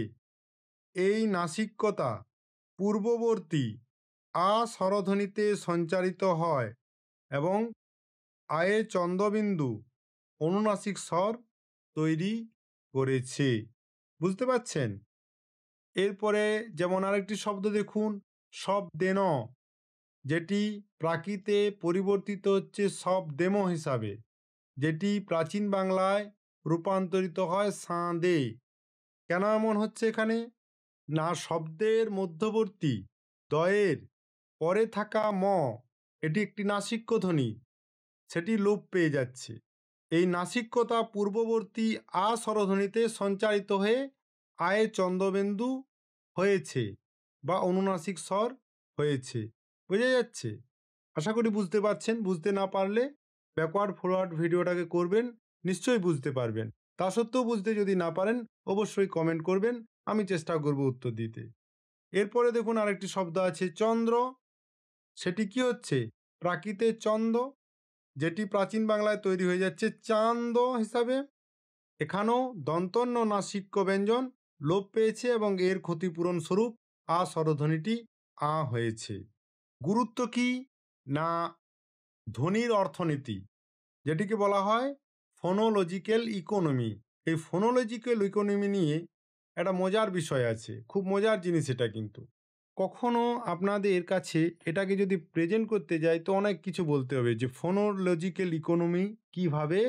এই নাসিক্যতা পূর্ববর্তী আ স্বরধ্বনিতে সঞ্চারিত হয় এবং আয়ে চন্দ্রবিন্দু অনুনাসিক স্বর তৈরি করেছে। বুঝতে পারছেন? এরপরে যেমন আরেকটি শব্দ দেখুন, শব্দেন, যেটি প্রাকৃতে পরিবর্তিত হচ্ছে শব্দেম হিসাবে, যেটি প্রাচীন বাংলায় রূপান্তরিত হয় সাঁদে। কেন এমন হচ্ছে এখানে? না, শব্দের মধ্যবর্তী দয়ের পরে থাকা ম, এটি একটি নাসিক্য ধ্বনি, সেটি লোপ পেয়ে যাচ্ছে। এই নাসিক্যতা পূর্ববর্তী আ স্বরধ্বনিতে সঞ্চারিত হয়ে আয়ে চন্দ্রবিন্দু হয়েছে বা অনুনাসিক স্বর হয়েছে। বোঝা যাচ্ছে? আশা করি বুঝতে পারছেন। বুঝতে না পারলে ব্যাকওয়ার্ড ফরওয়ার্ড ভিডিওটাকে করবেন, নিশ্চয়ই বুঝতে পারবেন। তা সত্ত্বেও বুঝতে যদি না পারেন অবশ্যই কমেন্ট করবেন, আমি চেষ্টা করব উত্তর দিতে। এরপরে দেখুন আরেকটি শব্দ আছে চন্দ্র, সেটি কি হচ্ছে? প্রাকৃতে চন্দ, যেটি প্রাচীন বাংলায় তৈরি হয়ে যাচ্ছে চান্দ হিসাবে। এখানেও দন্তন্য নাসিক্য ব্যঞ্জন লোপ পেয়েছে এবং এর ক্ষতিপূরণ স্বরূপ আ স্বরধ্বনিটি আ হয়েছে। গুরুত্ব কি? না, ধ্বনির অর্থনীতি, যেটিকে বলা হয় ফোনোলজিক্যাল ইকোনমি। এই ফোনোলজিক্যাল ইকোনমি নিয়ে একটা মজার বিষয় আছে, খুব মজার জিনিস এটা। কিন্তু কখনো আপনাদের কাছে এটাকে যদি প্রেজেন্ট করতে যাই তো অনেক কিছু বলতে হবে, যে ফোনোলজিক্যাল ইকোনমি কিভাবে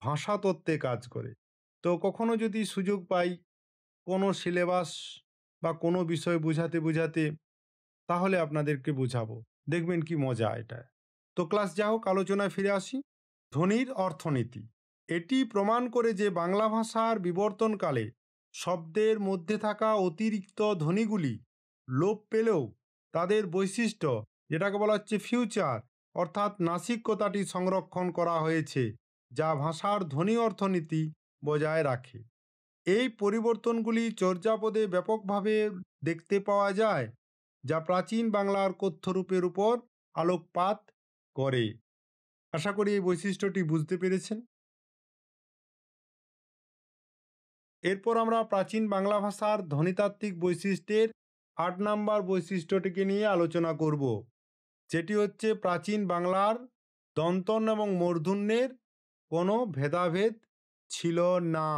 ভাষাতত্ত্বে কাজ করে। তো কখনো যদি সুযোগ পাই কোনো সিলেবাস বা কোনো বিষয় বোঝাতে বোঝাতে, তাহলে আপনাদেরকে বোঝাবো, দেখবেন কি মজা এটা। তো ক্লাস যা হোক, আলোচনায় ফিরে আসি। ধ্বনির অর্থনীতি, এটি প্রমাণ করে যে বাংলা ভাষার বিবর্তনকালে শব্দের মধ্যে থাকা অতিরিক্ত ধ্বনিগুলি লোপ পেলেও তাদের বৈশিষ্ট্য, যেটাকে বলা হচ্ছে ফিউচার অর্থাৎ নাসিক্যতাটি সংরক্ষণ করা হয়েছে, যা ভাষার ধ্বনি অর্থনীতি বজায় রাখে। এই পরিবর্তনগুলি চর্যাপদে ব্যাপকভাবে দেখতে পাওয়া যায়, যা প্রাচীন বাংলার কথ্যরূপের উপর আলোকপাত করে। আশা করি এই বৈশিষ্ট্যটি বুঝতে পেরেছেন। এরপর আমরা প্রাচীন বাংলা ভাষার ধ্বনিতাত্ত্বিক বৈশিষ্ট্যের ৮ নম্বর বৈশিষ্ট্যটিকে নিয়ে আলোচনা করব, যেটি হচ্ছে প্রাচীন বাংলার দন্তন্য এবং মূর্ধন্যের কোনো ভেদাভেদ ছিল না।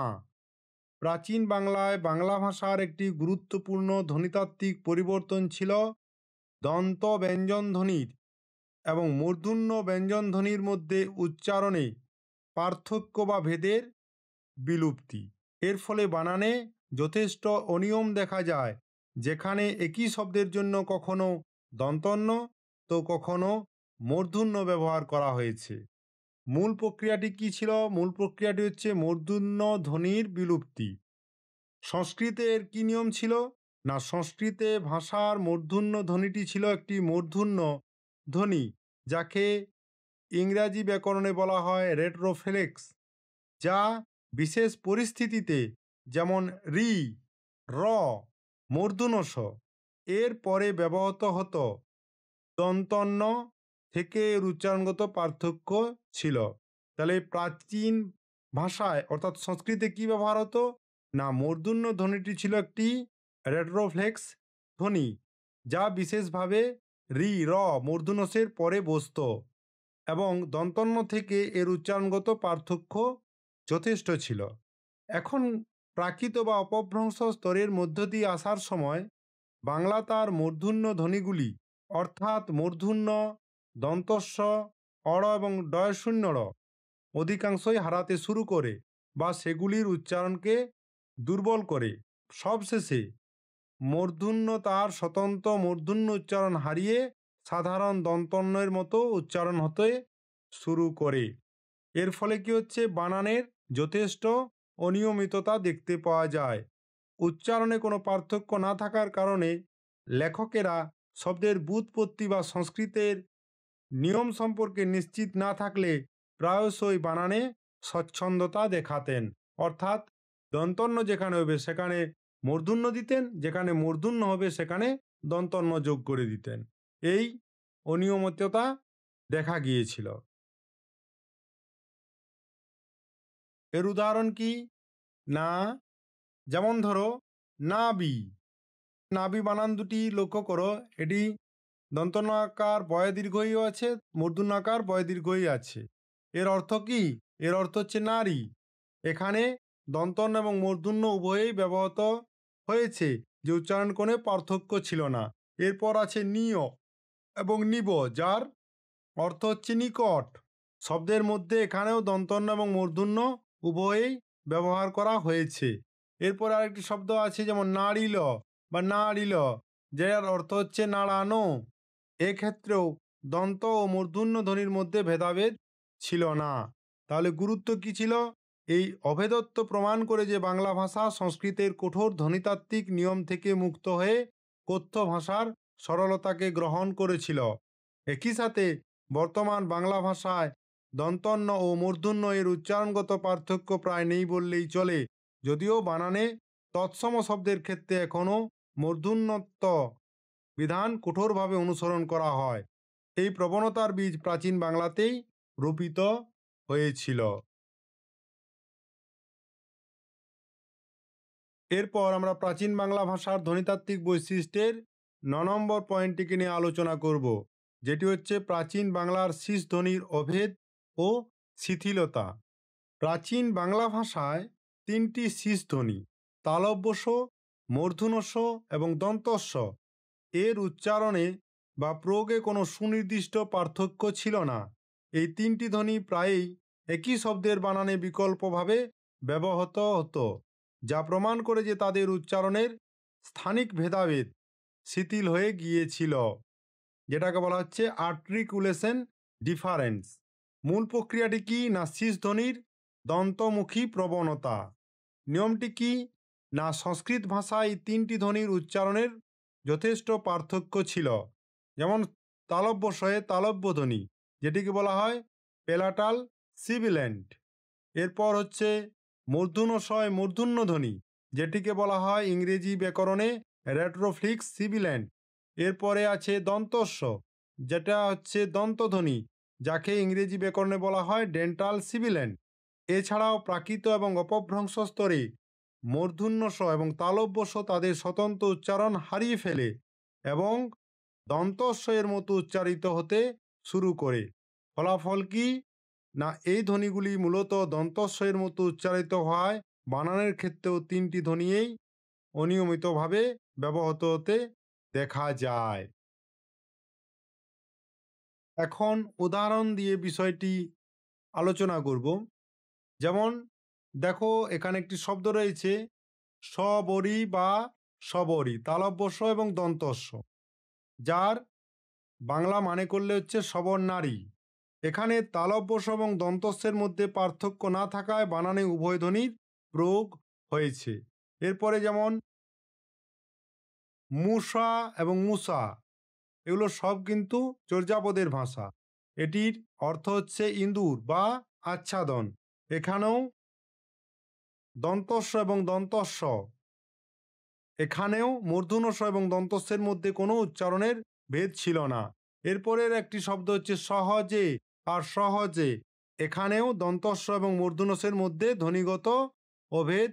প্রাচীন বাংলায় বাংলা ভাষার একটি গুরুত্বপূর্ণ ধ্বনিতাত্ত্বিক পরিবর্তন ছিল দন্ত ব্যঞ্জন ধ্বনির এবং মূর্ধন্য ব্যঞ্জন ধ্বনির মধ্যে উচ্চারণে পার্থক্য বা ভেদের বিলুপ্তি। এর ফলে বানানে যথেষ্ট অনিয়ম দেখা যায়, যেখানে একই শব্দের জন্য কখনো দন্তন্য তো কখনো মূর্ধন্য ব্যবহার করা হয়েছে। মূল প্রক্রিয়াটি কি ছিল? মূল প্রক্রিয়াটি হচ্ছে মূর্ধন্য ধ্বনির বিলুপ্তি। সংস্কৃতের কি নিয়ম ছিল? না, সংস্কৃতে ভাষার মূর্ধন্য ধ্বনিটি ছিল একটি মূর্ধন্য ধ্বনি, যাকে ইংরাজি ব্যাকরণে বলা হয় রেট্রোফ্লেক্স, যা বিশেষ পরিস্থিতিতে যেমন রি, র, মূর্ধন্য ষ এর পরে ব্যবহৃত হতো। দন্তন্য থেকে এর উচ্চারণগত পার্থক্য ছিল। তাহলে প্রাচীন ভাষায় অর্থাৎ সংস্কৃতে কি ব্যবহার হতো? না, মূর্ধন্য ধ্বনিটি ছিল একটি রেট্রোফ্লেক্স ধ্বনি, যা বিশেষভাবে রি, র মূর্ধন্যের পরে বসত, এবং দন্তন্য থেকে এর উচ্চারণগত পার্থক্য যথেষ্ট ছিল। এখন প্রাকৃত বা অপভ্রংশ স্তরের মধ্য দিয়ে আসার সময় বাংলা তার মূর্ধন্য ধ্বনিগুলি অর্থাৎ মূর্ধন্য, দন্তস্ব, অড় এবং ডয়শূন্য ড় অধিকাংশই হারাতে শুরু করে বা সেগুলির উচ্চারণকে দুর্বল করে। সবশেষে মূর্ধন্য তার স্বতন্ত্র মূর্ধন্য উচ্চারণ হারিয়ে সাধারণ দন্তন্যের মতো উচ্চারণ হতে শুরু করে। এর ফলে কি হচ্ছে? বানানের যথেষ্ট অনিয়মিততা দেখতে পাওয়া যায়। উচ্চারণে কোনো পার্থক্য না থাকার কারণে লেখকেরা শব্দের ব্যুৎপত্তি বা সংস্কৃতের নিয়ম সম্পর্কে নিশ্চিত না থাকলে প্রায়শই বানানে স্বচ্ছন্দতা দেখাতেন। অর্থাৎ দন্তন্য যেখানে হবে সেখানে মূর্ধন্য দিতেন, যেখানে মূর্ধন্য হবে সেখানে দন্তন্য যোগ করে দিতেন। এই অনিয়মিততা দেখা গিয়েছিল। এর উদাহরণ কি? না, যেমন ধরো নাবি। নাবি বানান দুটি লক্ষ্য করো, এটি দন্তন্য আকার বয় দীর্ঘই আছে, মূর্ধন্য আকার বয় দীর্ঘই আছে। এর অর্থ কি? এর অর্থ হচ্ছে নারী। এখানে দন্তন্য এবং মূর্ধন্য উভয়েই ব্যবহৃত হয়েছে, যে উচ্চারণ কোণে পার্থক্য ছিল না। এরপর আছে নিয় এবং নিব, যার অর্থ হচ্ছে নিকট। শব্দের মধ্যে এখানেও দন্তন্য এবং মূর্ধন্য উভয়েই ব্যবহার করা হয়েছে। এরপর আরেকটি শব্দ আছে যেমন নাড়িল বা নাড়িল, যার অর্থ হচ্ছে নাড়ানো। এক্ষেত্রেও দন্ত ও মূর্ধন্য ধ্বনির মধ্যে ভেদাভেদ ছিল না। তাহলে গুরুত্ব কি ছিল? এই অভেদত্ব প্রমাণ করে যে বাংলা ভাষা সংস্কৃতের কঠোর ধ্বনিতাত্ত্বিক নিয়ম থেকে মুক্ত হয়ে কথ্য ভাষার সরলতাকে গ্রহণ করেছিল। একই সাথে বর্তমান বাংলা ভাষায় দন্তন্য ও মূর্ধন্য এর উচ্চারণগত পার্থক্য প্রায় নেই বললেই চলে, যদিও বানানে তৎসম শব্দের ক্ষেত্রে এখনও মূর্ধন্যত্ব বিধান কঠোরভাবে অনুসরণ করা হয়। এই প্রবণতার বীজ প্রাচীন বাংলাতেই রোপিত হয়েছিল। এরপর আমরা প্রাচীন বাংলা ভাষার ধ্বনিতাত্ত্বিক বৈশিষ্ট্যের ৯ নম্বর পয়েন্টটিকে নিয়ে আলোচনা করব, যেটি হচ্ছে প্রাচীন বাংলার শীষ ধ্বনির অভেদ ও শিথিলতা। প্রাচীন বাংলা ভাষায় ৩টি শীষ ধ্বনি, তালব্য ষ, মূর্ধন্য ষ এবং দন্তস্ব, এর উচ্চারণে বা প্রয়োগে কোনো সুনির্দিষ্ট পার্থক্য ছিল না। এই ৩টি ধ্বনি প্রায়ই একই শব্দের বানানে বিকল্পভাবে ব্যবহৃত হতো, যা প্রমাণ করে যে তাদের উচ্চারণের স্থানিক ভেদাভেদ শিথিল হয়ে গিয়েছিল, যেটাকে বলা হচ্ছে আর্টিকুলেশন ডিফারেন্স। মূল প্রক্রিয়াটি কি? না, শীষ ধ্বনির দন্তমুখী প্রবণতা। নিয়মটি কি? না, সংস্কৃত ভাষায় এই ৩টি ধ্বনির উচ্চারণের যথেষ্ট পার্থক্য ছিল। যেমন তালব্য ষয়ে তালব্য ধ্বনি, যেটিকে বলা হয় পেলাটাল সিবিল্যান্ট। এরপর হচ্ছে মূর্ধন্য ষয় মূর্ধন্য ধ্বনি, যেটিকে বলা হয় ইংরেজি ব্যাকরণে রেট্রোফ্লিক্স সিবিল্যান্ট। এরপরে আছে দন্তস্ব, যেটা হচ্ছে দন্তধ্বনি, যাকে ইংরেজি ব্যাকরণে বলা হয় ডেন্টাল সিবিল্যান্ট। এছাড়াও প্রাকৃত এবং অপভ্রংশ স্তরে মূর্ধন্য ষ এবং তালব্য ষ তাদের স্বতন্ত্র উচ্চারণ হারিয়ে ফেলে এবং দন্তস্ব এর মতো উচ্চারিত হতে শুরু করে। ফলাফল কি? না, এই ধ্বনিগুলি মূলত দন্তস্ব এর মতো উচ্চারিত হওয়ায় বানানের ক্ষেত্রেও ৩টি ধ্বনিই অনিয়মিতভাবে ব্যবহৃত হতে দেখা যায়। এখন উদাহরণ দিয়ে বিষয়টি আলোচনা করব। যেমন দেখো, এখানে একটি শব্দ রয়েছে সবরি বা সবরি, তালব্য ষ এবং দন্তস্ব, যার বাংলা মানে করলে হচ্ছে সবর নারী। এখানে তালব্য এবং দন্তস্বের মধ্যে পার্থক্য না থাকায় বানানে উভয় ধ্বনির প্রয়োগ হয়েছে। এরপরে যেমন মূষা এবং মূষা, এগুলো সব কিন্তু চর্যাপদের ভাষা। এটির অর্থ হচ্ছে ইঁদুর বা আচ্ছাদন। এখানেও দন্তস্ব এবং দন্তস্ব, এখানেও মূর্ধন্যস্ব এবং দন্তস্বের মধ্যে কোনো উচ্চারণের ভেদ ছিল না। এরপরের একটি শব্দ হচ্ছে সহজে আর সহজে। এখানেও দন্তস্ব এবং মূর্ধন্যস্বের মধ্যে ধ্বনিগত অভেদ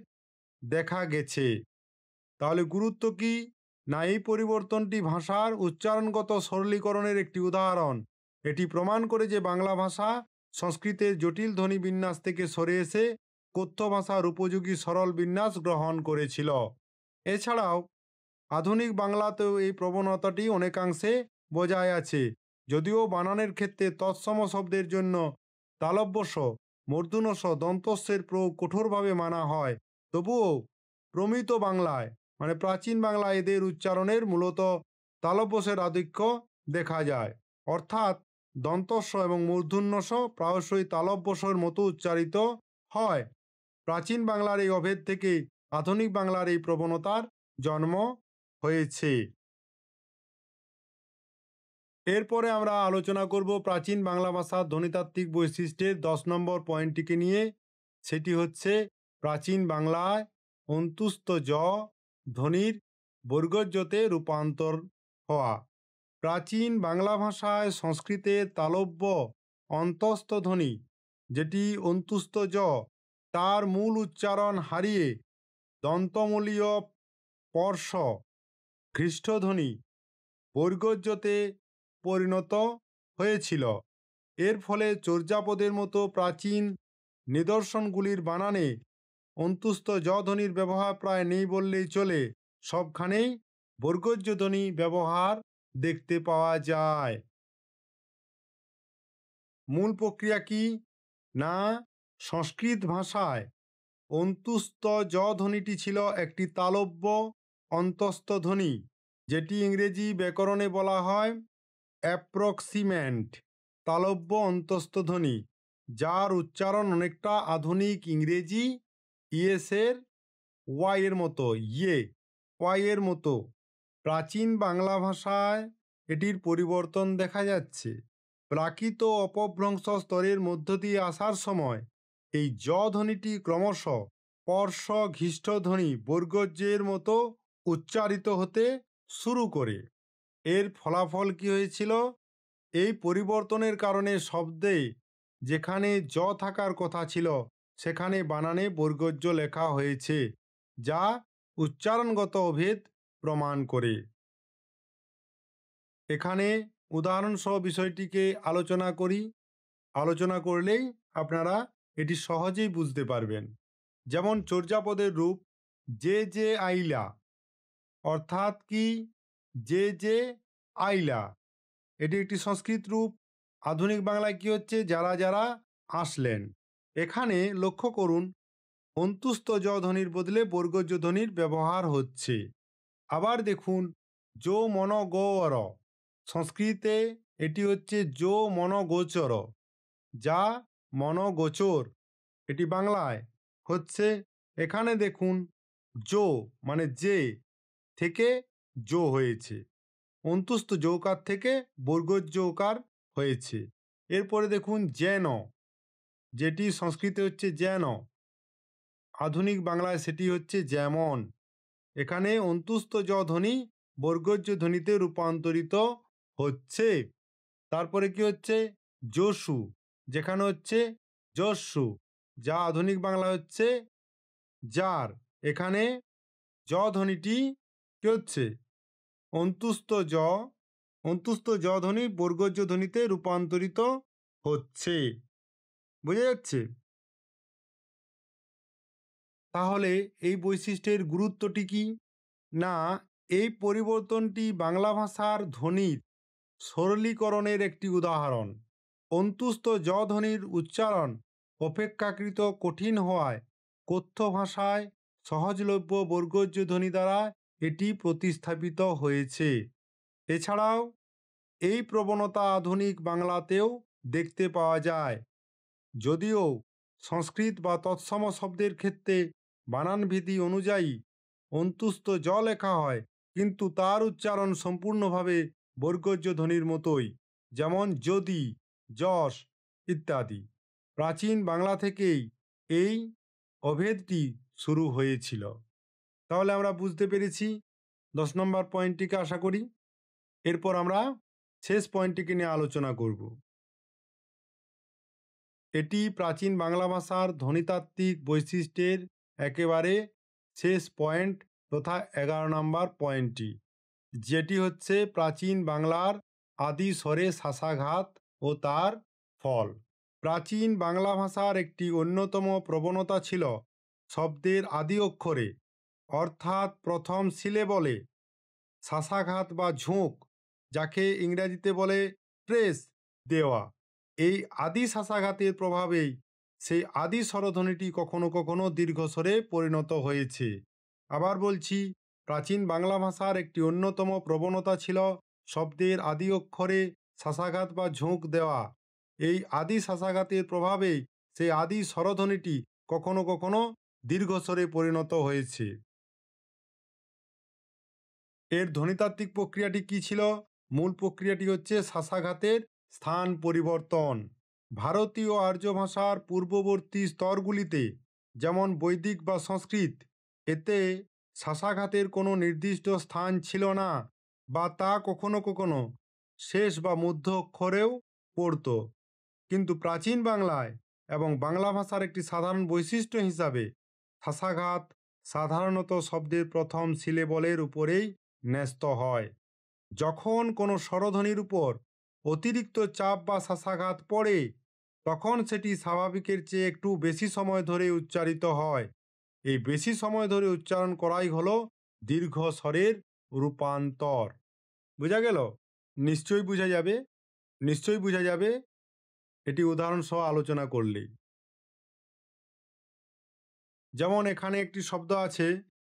দেখা গেছে। তাহলে গুরুত্ব কি? না, এই পরিবর্তনটি ভাষার উচ্চারণগত সরলীকরণের একটি উদাহরণ। এটি প্রমাণ করে যে বাংলা ভাষা সংস্কৃতের জটিল ধ্বনি বিন্যাস থেকে সরে এসে কথ্য ভাষার উপযোগী সরল বিন্যাস গ্রহণ করেছিল। এছাড়াও আধুনিক বাংলাতেও এই প্রবণতাটি অনেকাংশে বজায় আছে, যদিও বানানের ক্ষেত্রে তৎসম শব্দের জন্য তালব্যস্ব, মূর্ধন্যস্ব, দন্তস্বের প্রয়োগ কঠোরভাবে মানা হয়। তবুও প্রমিত বাংলায় মানে প্রাচীন বাংলায় এদের উচ্চারণের মূলত তালব্যস্বের আধিক্য দেখা যায়। অর্থাৎ দন্তস্ব এবং মূর্ধন্যস্ব প্রায়শই তালব্যস্বর মতো উচ্চারিত হয়। প্রাচীন বাংলার এই অভেদ থেকে আধুনিক বাংলার এই প্রবণতার জন্ম হয়েছে। এরপরে আমরা আলোচনা করব প্রাচীন বাংলা ভাষার ধ্বনিতাত্ত্বিক বৈশিষ্ট্যের 10 নম্বর পয়েন্টটিকে নিয়ে। সেটি হচ্ছে প্রাচীন বাংলায় অন্তুস্থ জ ধ্বনির বর্গজতে রূপান্তর হওয়া। প্রাচীন বাংলা ভাষায় সংস্কৃতের তালব্য অন্তস্থ ধ্বনি, যেটি অন্তুস্থ জ, তার মূল উচ্চারণ হারিয়ে দন্তমূলীয় স্পর্শ খ্রিস্টধ্বনি বর্গজতে পরিণত হয়েছিল। এর ফলে চর্যাপদের মতো প্রাচীন নিদর্শনগুলির বানানে অন্তুস্থ জ ধ্বনির ব্যবহার প্রায় নেই বললেই চলে। সবখানেই বর্গজ ধ্বনি ব্যবহার দেখতে পাওয়া যায়। মূল প্রক্রিয়া কি? না, সংস্কৃত ভাষায় অন্তুস্থ জ ধ্বনিটি ছিল একটি তালব্য অন্তস্থ ধ্বনি, যেটি ইংরেজি ব্যাকরণে বলা হয় অ্যাপ্রক্সিমেন্ট তালব্য অন্তস্থ ধ্বনি, যার উচ্চারণ অনেকটা আধুনিক ইংরেজি ইয়েসের ওয়াই এর মতো, ওয়াই এর মতো। প্রাচীন বাংলা ভাষায় এটির পরিবর্তন দেখা যাচ্ছে। প্রাকৃত অপভ্রংশ স্তরের মধ্য দিয়ে আসার সময় এই জ ধ্বনিটি ক্রমশ স্পর্শ ঘিষ্ট ধ্বনি বর্গজের মতো উচ্চারিত হতে শুরু করে। এর ফলাফল কি হয়েছিল? এই পরিবর্তনের কারণে শব্দে যেখানে জ থাকার কথা ছিল সেখানে বানানে বর্গজ লেখা হয়েছে, যা উচ্চারণগত অভেদ প্রমাণ করে। এখানে উদাহরণসহ বিষয়টিকে আলোচনা করি। আলোচনা করলেই আপনারা এটি সহজেই বুঝতে পারবেন। যেমন চর্যাপদের রূপ যে যে আইলা, অর্থাৎ কি? যে যে আইলা, এটি একটি সংস্কৃত রূপ। আধুনিক বাংলায় কি হচ্ছে? যারা যারা আসলেন। এখানে লক্ষ্য করুন, অন্তুস্থ জ ধ্বনির বদলে বর্গজ ধ্বনির ব্যবহার হচ্ছে। আবার দেখুন, যো মন গৌর, সংস্কৃতে এটি হচ্ছে যো মন গোচর, যা মনগোচর, এটি বাংলায় হচ্ছে। এখানে দেখুন, যো মানে যে থেকে যো হয়েছে, অন্তুস্থ যৌকার থেকে বর্গজ যৌকার হয়েছে। এরপরে দেখুন যেন, যেটি সংস্কৃতে হচ্ছে যেন, আধুনিক বাংলায় সেটি হচ্ছে যেমন। এখানে অন্তুস্থ জ ধ্বনি বর্গজ ধ্বনিতে রূপান্তরিত হচ্ছে। তারপরে কি হচ্ছে? যশু, যেখানে হচ্ছে যস্যু, যা আধুনিক বাংলা হচ্ছে যার। এখানে জ ধ্বনিটি কি হচ্ছে? অন্তুস্থ জ, অন্তুস্থ জ ধ্বনি বর্গজ ধ্বনিতে রূপান্তরিত হচ্ছে। বোঝা যাচ্ছে? তাহলে এই বৈশিষ্ট্যের গুরুত্বটি কি? না, এই পরিবর্তনটি বাংলা ভাষার ধ্বনির সরলীকরণের একটি উদাহরণ। অন্তুস্থ জ ধ্বনির উচ্চারণ অপেক্ষাকৃত কঠিন হওয়ায় কথ্য ভাষায় সহজলভ্য বর্গজ ধ্বনি দ্বারা এটি প্রতিস্থাপিত হয়েছে। এছাড়াও এই প্রবণতা আধুনিক বাংলাতেও দেখতে পাওয়া যায়, যদিও সংস্কৃত বা তৎসম শব্দের ক্ষেত্রে বানানবিধি অনুযায়ী অন্তুস্থ জ লেখা হয়, কিন্তু তার উচ্চারণ সম্পূর্ণভাবে বর্গজ ধ্বনির মতোই, যেমন যদি, যশ ইত্যাদি। প্রাচীন বাংলা থেকেই এই অভেদটি শুরু হয়েছিল। তাহলে আমরা বুঝতে পেরেছি 10 নম্বর পয়েন্টটিকে, আশা করি। এরপর আমরা শেষ পয়েন্টটিকে নিয়ে আলোচনা করব। এটি প্রাচীন বাংলা ভাষার ধ্বনিতাত্ত্বিক বৈশিষ্ট্যের একেবারে শেষ পয়েন্ট তথা 11 নম্বর পয়েন্টটি, যেটি হচ্ছে প্রাচীন বাংলার আদি স্বরে শাসাঘাত ও তার ফল। প্রাচীন বাংলা ভাষার একটি অন্যতম প্রবণতা ছিল শব্দের আদি অক্ষরে, অর্থাৎ প্রথম সিলেবলে শাসাঘাত বা ঝোঁক, যাকে ইংরেজিতে বলে প্রেস দেওয়া। এই আদি শাসাঘাতের প্রভাবেই সেই আদি স্বরধ্বনিটি কখনো কখনো দীর্ঘস্বরে পরিণত হয়েছে। আবার বলছি, প্রাচীন বাংলা ভাষার একটি অন্যতম প্রবণতা ছিল শব্দের আদি অক্ষরে শাসাঘাত বা ঝোঁক দেওয়া। এই আদি শাসাঘাতের প্রভাবেই সেই আদি স্বরধ্বনিটি কখনো কখনো দীর্ঘস্বরে পরিণত হয়েছে। এর ধ্বনিতাত্ত্বিক প্রক্রিয়াটি কী ছিল? মূল প্রক্রিয়াটি হচ্ছে শাসাঘাতের স্থান পরিবর্তন। ভারতীয় আর্য ভাষার পূর্ববর্তী স্তরগুলিতে, যেমন বৈদিক বা সংস্কৃত, এতে শাসাঘাতের কোনো নির্দিষ্ট স্থান ছিল না, বা তা কখনো কখনো শেষ বা মধ্য অক্ষরেও পড়ত। কিন্তু প্রাচীন বাংলায় এবং বাংলা ভাষার একটি সাধারণ বৈশিষ্ট্য হিসাবে শাসাঘাত সাধারণত শব্দের প্রথম সিলেবলের উপরেই ন্যস্ত হয়। যখন কোনো স্বরধ্বনির উপর অতিরিক্ত চাপ বা শাসাঘাত পড়ে, তখন সেটি স্বাভাবিকের চেয়ে একটু বেশি সময় ধরে উচ্চারিত হয়। এই বেশি সময় ধরে উচ্চারণ করাই হলো দীর্ঘ স্বরের রূপান্তর। বোঝা গেল? নিশ্চয়ই বোঝা যাবে, নিশ্চয়ই বোঝা যাবে এটি উদাহরণ সহ আলোচনা করলেই। যেমন এখানে একটি শব্দ আছে,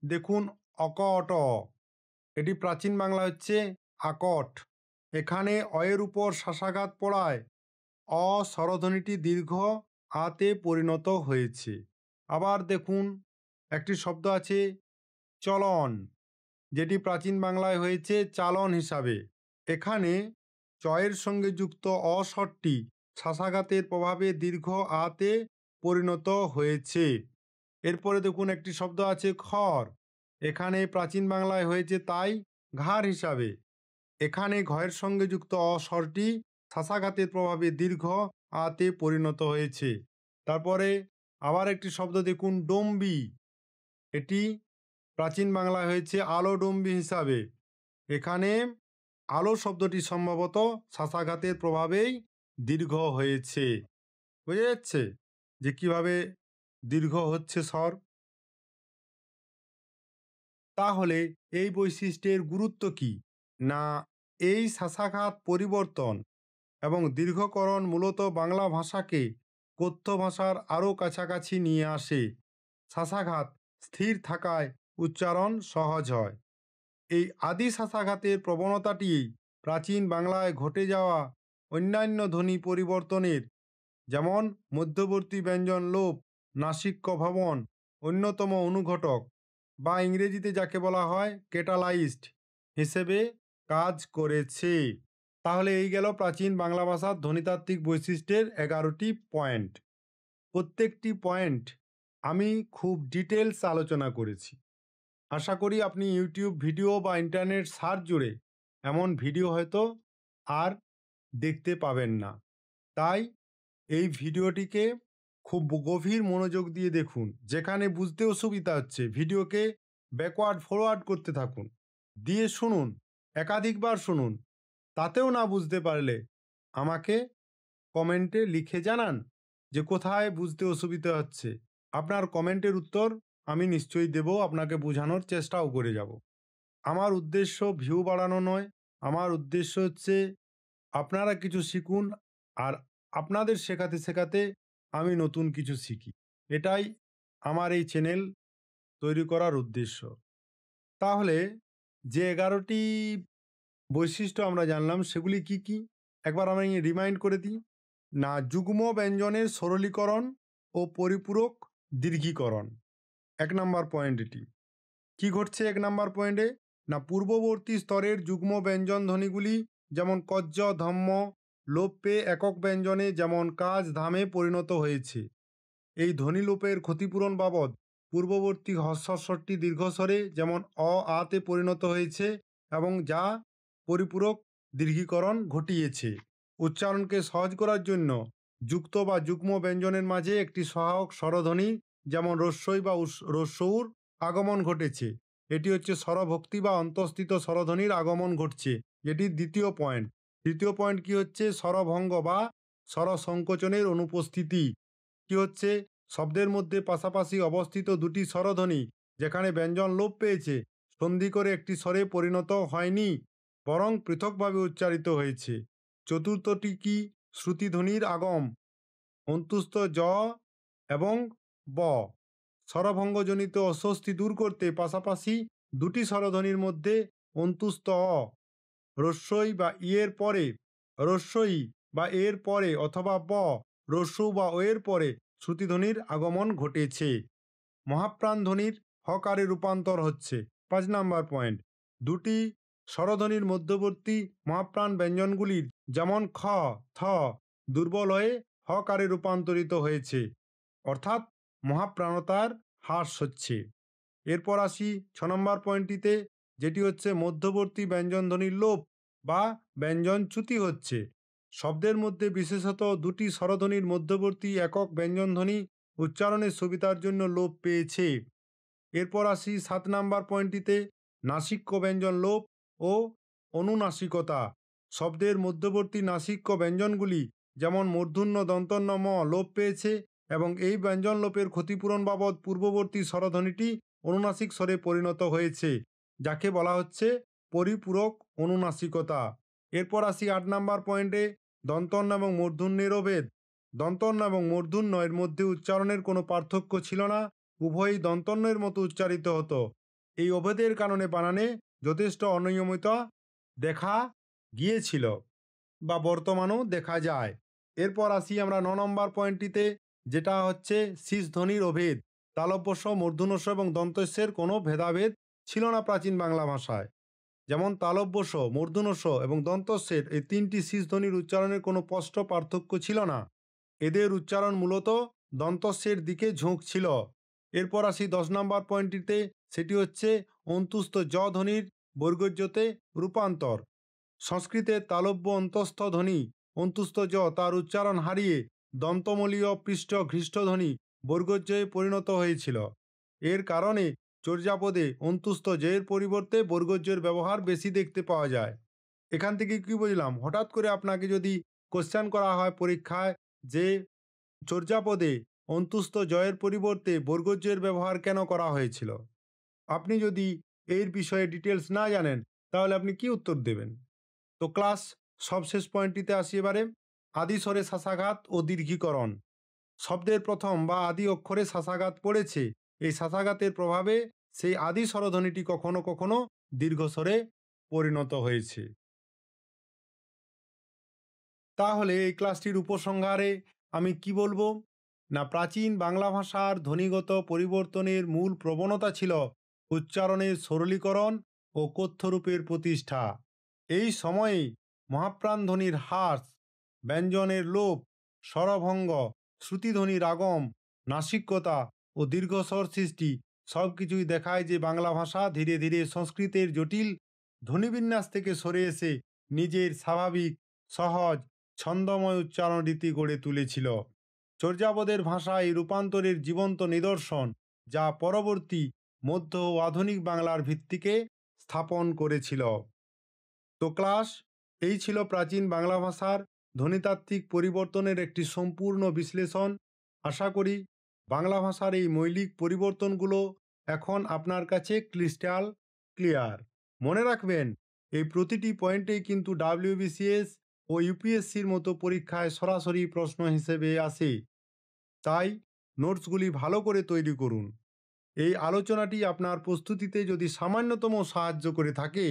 দেখুন, অকট। এটি প্রাচীন বাংলা হচ্ছে আকট। এখানে অয়ের উপর শাসাঘাত পড়ায় অ স্বরধ্বনিটি দীর্ঘ আতে পরিণত হয়েছে। আবার দেখুন, একটি শব্দ আছে চলন, যেটি প্রাচীন বাংলায় হয়েছে চালন হিসাবে। এখানে চয়ের সঙ্গে যুক্ত অ স্বরটি শাসাঘাতের প্রভাবে দীর্ঘ আতে পরিণত হয়েছে। এরপরে দেখুন, একটি শব্দ আছে খর। এখানে প্রাচীন বাংলায় হয়েছে তাই ঘাড় হিসাবে। এখানে ঘয়ের সঙ্গে যুক্ত অ স্বরটি শাসাঘাতের প্রভাবে দীর্ঘ আতে পরিণত হয়েছে। তারপরে আবার একটি শব্দ দেখুন, ডম্বি। এটি প্রাচীন বাংলায় হয়েছে আলো ডম্বি হিসাবে। এখানে আলো শব্দটি সম্ভবত শাসাঘাতের প্রভাবেই দীর্ঘ হয়েছে। বোঝা যাচ্ছে যে কিভাবে দীর্ঘ হচ্ছে স্বর? তাহলে এই বৈশিষ্ট্যের গুরুত্ব কি? না, এই শাসাঘাত পরিবর্তন এবং দীর্ঘকরণ মূলত বাংলা ভাষাকে কথ্য ভাষার আরও কাছাকাছি নিয়ে আসে। শাসাঘাত স্থির থাকায় উচ্চারণ সহজ হয়। এই আদি শাসাঘাতের প্রবণতাটি প্রাচীন বাংলায় ঘটে যাওয়া অন্যান্য ধ্বনি পরিবর্তনের, যেমন মধ্যবর্তী ব্যঞ্জন লোপ, নাসিক্য ভবন অন্যতম অনুঘটক, বা ইংরেজিতে যাকে বলা হয় ক্যাটালাইস্ট হিসেবে কাজ করেছে। তাহলে এই গেল প্রাচীন বাংলা ভাষার ধ্বনিতাত্ত্বিক বৈশিষ্ট্যের 11টি পয়েন্ট। প্রত্যেকটি পয়েন্ট আমি খুব ডিটেলস আলোচনা করেছি। আশা করি আপনি ইউটিউব ভিডিও বা ইন্টারনেট সার্চ জুড়ে এমন ভিডিও হয়তো আর দেখতে পাবেন না। তাই এই ভিডিওটিকে খুব গভীর মনোযোগ দিয়ে দেখুন। যেখানে বুঝতে অসুবিধা হচ্ছে, ভিডিওকে ব্যাকওয়ার্ড ফরওয়ার্ড করতে থাকুন, দিয়ে শুনুন, একাধিকবার শুনুন। তাতেও না বুঝতে পারলে আমাকে কমেন্টে লিখে জানান যে কোথায় বুঝতে অসুবিধা হচ্ছে। আপনার কমেন্টের উত্তর আমি নিশ্চয়ই দেব, আপনাকে বোঝানোর চেষ্টাও করে যাব। আমার উদ্দেশ্য ভিউ বাড়ানো নয়, আমার উদ্দেশ্য হচ্ছে আপনারা কিছু শিখুন, আর আপনাদের শেখাতে শেখাতে আমি নতুন কিছু শিখি। এটাই আমার এই চ্যানেল তৈরি করার উদ্দেশ্য। তাহলে যে 11টি বৈশিষ্ট্য আমরা জানলাম, সেগুলি কি কি একবার আমরা রিমাইন্ড করে দিই। না, যুগ্ম ব্যঞ্জনের সরলীকরণ ও পরিপূরক দীর্ঘীকরণ। ১ নাম্বার পয়েন্ট এটি। কি ঘটছে ১ নাম্বার পয়েন্টে? না, পূর্ববর্তী স্তরের যুগ্ম ব্যঞ্জন ধ্বনিগুলি যেমন কজ্জ, ধম্ম লোপ পেয়ে একক ব্যঞ্জনে যেমন কাজ, ধামে পরিণত হয়েছে। এই ধ্বনিলোপের ক্ষতিপূরণ বাবদ পূর্ববর্তী হস্বস্বরটি দীর্ঘস্বরে যেমন আতে পরিণত হয়েছে এবং যা পরিপূরক দীর্ঘীকরণ ঘটিয়েছে। উচ্চারণকে সহজ করার জন্য যুক্ত বা যুগ্ম ব্যঞ্জনের মাঝে একটি সহায়ক স্বরধ্বনি যেমন রস্যই বা রস্যউর আগমন ঘটেছে। এটি হচ্ছে স্বরভক্তি বা অন্তঃস্থিত স্বরধ্বনির আগমন ঘটছে, যেটি দ্বিতীয় পয়েন্ট। তৃতীয় পয়েন্ট কি হচ্ছে? স্বরভঙ্গ বা স্বরসংকোচনের অনুপস্থিতি। কি হচ্ছে? শব্দের মধ্যে পাশাপাশি অবস্থিত দুটি স্বরধ্বনি যেখানে ব্যঞ্জন লোপ পেয়েছে, সন্ধি করে একটি স্বরে পরিণত হয়নি, বরং পৃথকভাবে উচ্চারিত হয়েছে। চতুর্থটি কি? শ্রুতিধ্বনির আগম, অন্তুস্থ জ এবং ব। স্বরভঙ্গজনিত অস্বস্তি দূর করতে পাশাপাশি দুটি স্বরধ্বনির মধ্যে অন্তুস্থ রস্যই বা ইয়ের পরে, রস্যই বা এর পরে অথবা ব রস্যু বা ও এর পরে শ্রুতিধ্বনির আগমন ঘটেছে। মহাপ্রাণ ধ্বনির হকারে রূপান্তর হচ্ছে। ৫ নাম্বার পয়েন্ট। দুটি স্বরধ্বনির মধ্যবর্তী মহাপ্রাণ ব্যঞ্জনগুলির যেমন খ, থ দুর্বল হয়ে হকারে রূপান্তরিত হয়েছে, অর্থাৎ মহাপ্রাণতার হ্রাস হচ্ছে। এরপর আসি ৬ নম্বর পয়েন্টটিতে, যেটি হচ্ছে মধ্যবর্তী ব্যঞ্জনধ্বনির লোপ বা ব্যঞ্জনচ্যুতি হচ্ছে। শব্দের মধ্যে বিশেষত দুটি স্বরধ্বনির মধ্যবর্তী একক ব্যঞ্জনধ্বনি উচ্চারণের সুবিধার জন্য লোপ পেয়েছে। এরপর আসি ৭ নাম্বার পয়েন্টটিতে, নাসিক্য ব্যঞ্জন লোপ ও অনুনাসিকতা। শব্দের মধ্যবর্তী নাসিক্য ব্যঞ্জনগুলি যেমন মূর্ধন্য দন্তন্য ম লোপ পেয়েছে এবং এই ব্যঞ্জন লোপের ক্ষতিপূরণ বাবদ পূর্ববর্তী স্বরধ্বনিটি অনুনাসিক স্বরে পরিণত হয়েছে, যাকে বলা হচ্ছে পরিপূরক অনুনাসিকতা। এরপর আসি ৮ নাম্বার পয়েন্টে, দন্তন্য এবং মূর্ধন্যেরও ভেদ। দন্তন্য এবং মূর্ধন্য এর মধ্যে উচ্চারণের কোনো পার্থক্য ছিল না, উভয়ই দন্তন্যের মতো উচ্চারিত হতো। এই অভেদের কারণে বানানে যথেষ্ট অনিয়মিততা দেখা গিয়েছিল বা বর্তমানেও দেখা যায়। এরপর আসি আমরা ৯ নম্বর পয়েন্টটিতে, যেটা হচ্ছে শীষ ধ্বনির অভেদ। তালব্যস্য, মূর্ধন্যস্য এবং দন্তস্যের কোনো ভেদাভেদ ছিল না প্রাচীন বাংলা ভাষায়। যেমন তালব্যস্য, মূর্ধন্যস্য এবং দন্তস্যের এই তিনটি শীষ ধ্বনির উচ্চারণের কোনো স্পষ্ট পার্থক্য ছিল না। এদের উচ্চারণ মূলত দন্তস্যের দিকে ঝোঁক ছিল। এরপর আসি ১০ নম্বর পয়েন্টটিতে, সেটি হচ্ছে অন্তুস্থ জ ধ্বনির বর্গজ্যতে রূপান্তর। সংস্কৃতের তালব্য অন্তস্থ ধ্বনি অন্তুস্থ জ তার উচ্চারণ হারিয়ে দন্তমলীয় পৃষ্ঠ ঘৃষ্ট ধ্বনি বর্গজ্যয়ে পরিণত হয়েছিল। এর কারণে চর্যাপদে অন্তুস্থ জয়ের পরিবর্তে বর্গজ্যের ব্যবহার বেশি দেখতে পাওয়া যায়। এখান থেকে কি বুঝলাম? হঠাৎ করে আপনাকে যদি কোশ্চেন করা হয় পরীক্ষায় যে চর্যাপদে অন্তুস্থ জয়ের পরিবর্তে বর্গজ্যের ব্যবহার কেন করা হয়েছিল, আপনি যদি এর বিষয়ে ডিটেলস না জানেন তাহলে আপনি কি উত্তর দেবেন? তো ক্লাস সবশেষ পয়েন্টটিতে আসি এবারে। আদি স্বরে শ্বাসাঘাত ও দীর্ঘীকরণ। শব্দের প্রথম বা আদি অক্ষরে শ্বাসাঘাত পড়েছে, এই শ্বাসাঘাতের প্রভাবে সেই আদি স্বরধ্বনিটি কখনো কখনো দীর্ঘস্বরে পরিণত হয়েছে। তাহলে এই ক্লাসটির উপসংহারে আমি কি বলবো? না, প্রাচীন বাংলা ভাষার ধ্বনিগত পরিবর্তনের মূল প্রবণতা ছিল উচ্চারণের সরলীকরণ ও কথ্যরূপের প্রতিষ্ঠা। এই সময়ে মহাপ্রাণ ধ্বনির হ্রাস, ব্যঞ্জনের লোপ, স্বরভঙ্গ, শ্রুতিধ্বনির আগম, নাসিক্যতা ও দীর্ঘস্বর সৃষ্টি সবকিছুই দেখায় যে বাংলা ভাষা ধীরে ধীরে সংস্কৃতের জটিল ধ্বনিবিন্যাস থেকে সরে এসে নিজের স্বাভাবিক, সহজ, ছন্দময় উচ্চারণ রীতি গড়ে তুলেছিল। চর্যাপদের ভাষা এই রূপান্তরের জীবন্ত নিদর্শন, যা পরবর্তী মধ্য ও আধুনিক বাংলার ভিত্তিকে স্থাপন করেছিল। তো ক্লাস এই ছিল প্রাচীন বাংলা ভাষার ধ্বনিতাত্ত্বিক পরিবর্তনের একটি সম্পূর্ণ বিশ্লেষণ। আশা করি বাংলা ভাষার এই মৌলিক পরিবর্তনগুলো এখন আপনার কাছে ক্রিস্টাল ক্লিয়ার। মনে রাখবেন, এই প্রতিটি পয়েন্টেই কিন্তু WBCS ও UPSCর মতো পরীক্ষায় সরাসরি প্রশ্ন হিসেবে আসে। তাই নোটসগুলি ভালো করে তৈরি করুন। এই আলোচনাটি আপনার প্রস্তুতিতে যদি সামান্যতম সাহায্য করে থাকে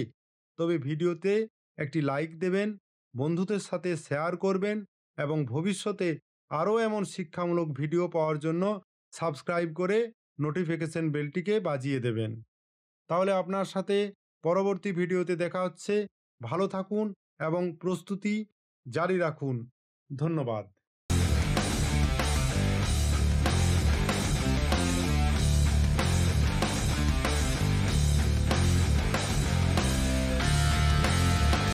তবে ভিডিওতে একটি লাইক দেবেন, বন্ধুদের সাথে শেয়ার করবেন এবং ভবিষ্যতে আরও এমন শিক্ষামূলক ভিডিও পাওয়ার জন্য সাবস্ক্রাইব করে নোটিফিকেশন বেলটিকে বাজিয়ে দেবেন। তাহলে আপনার সাথে পরবর্তী ভিডিওতে দেখা হচ্ছে। ভালো থাকুন এবং প্রস্তুতি জারি রাখুন। ধন্যবাদ।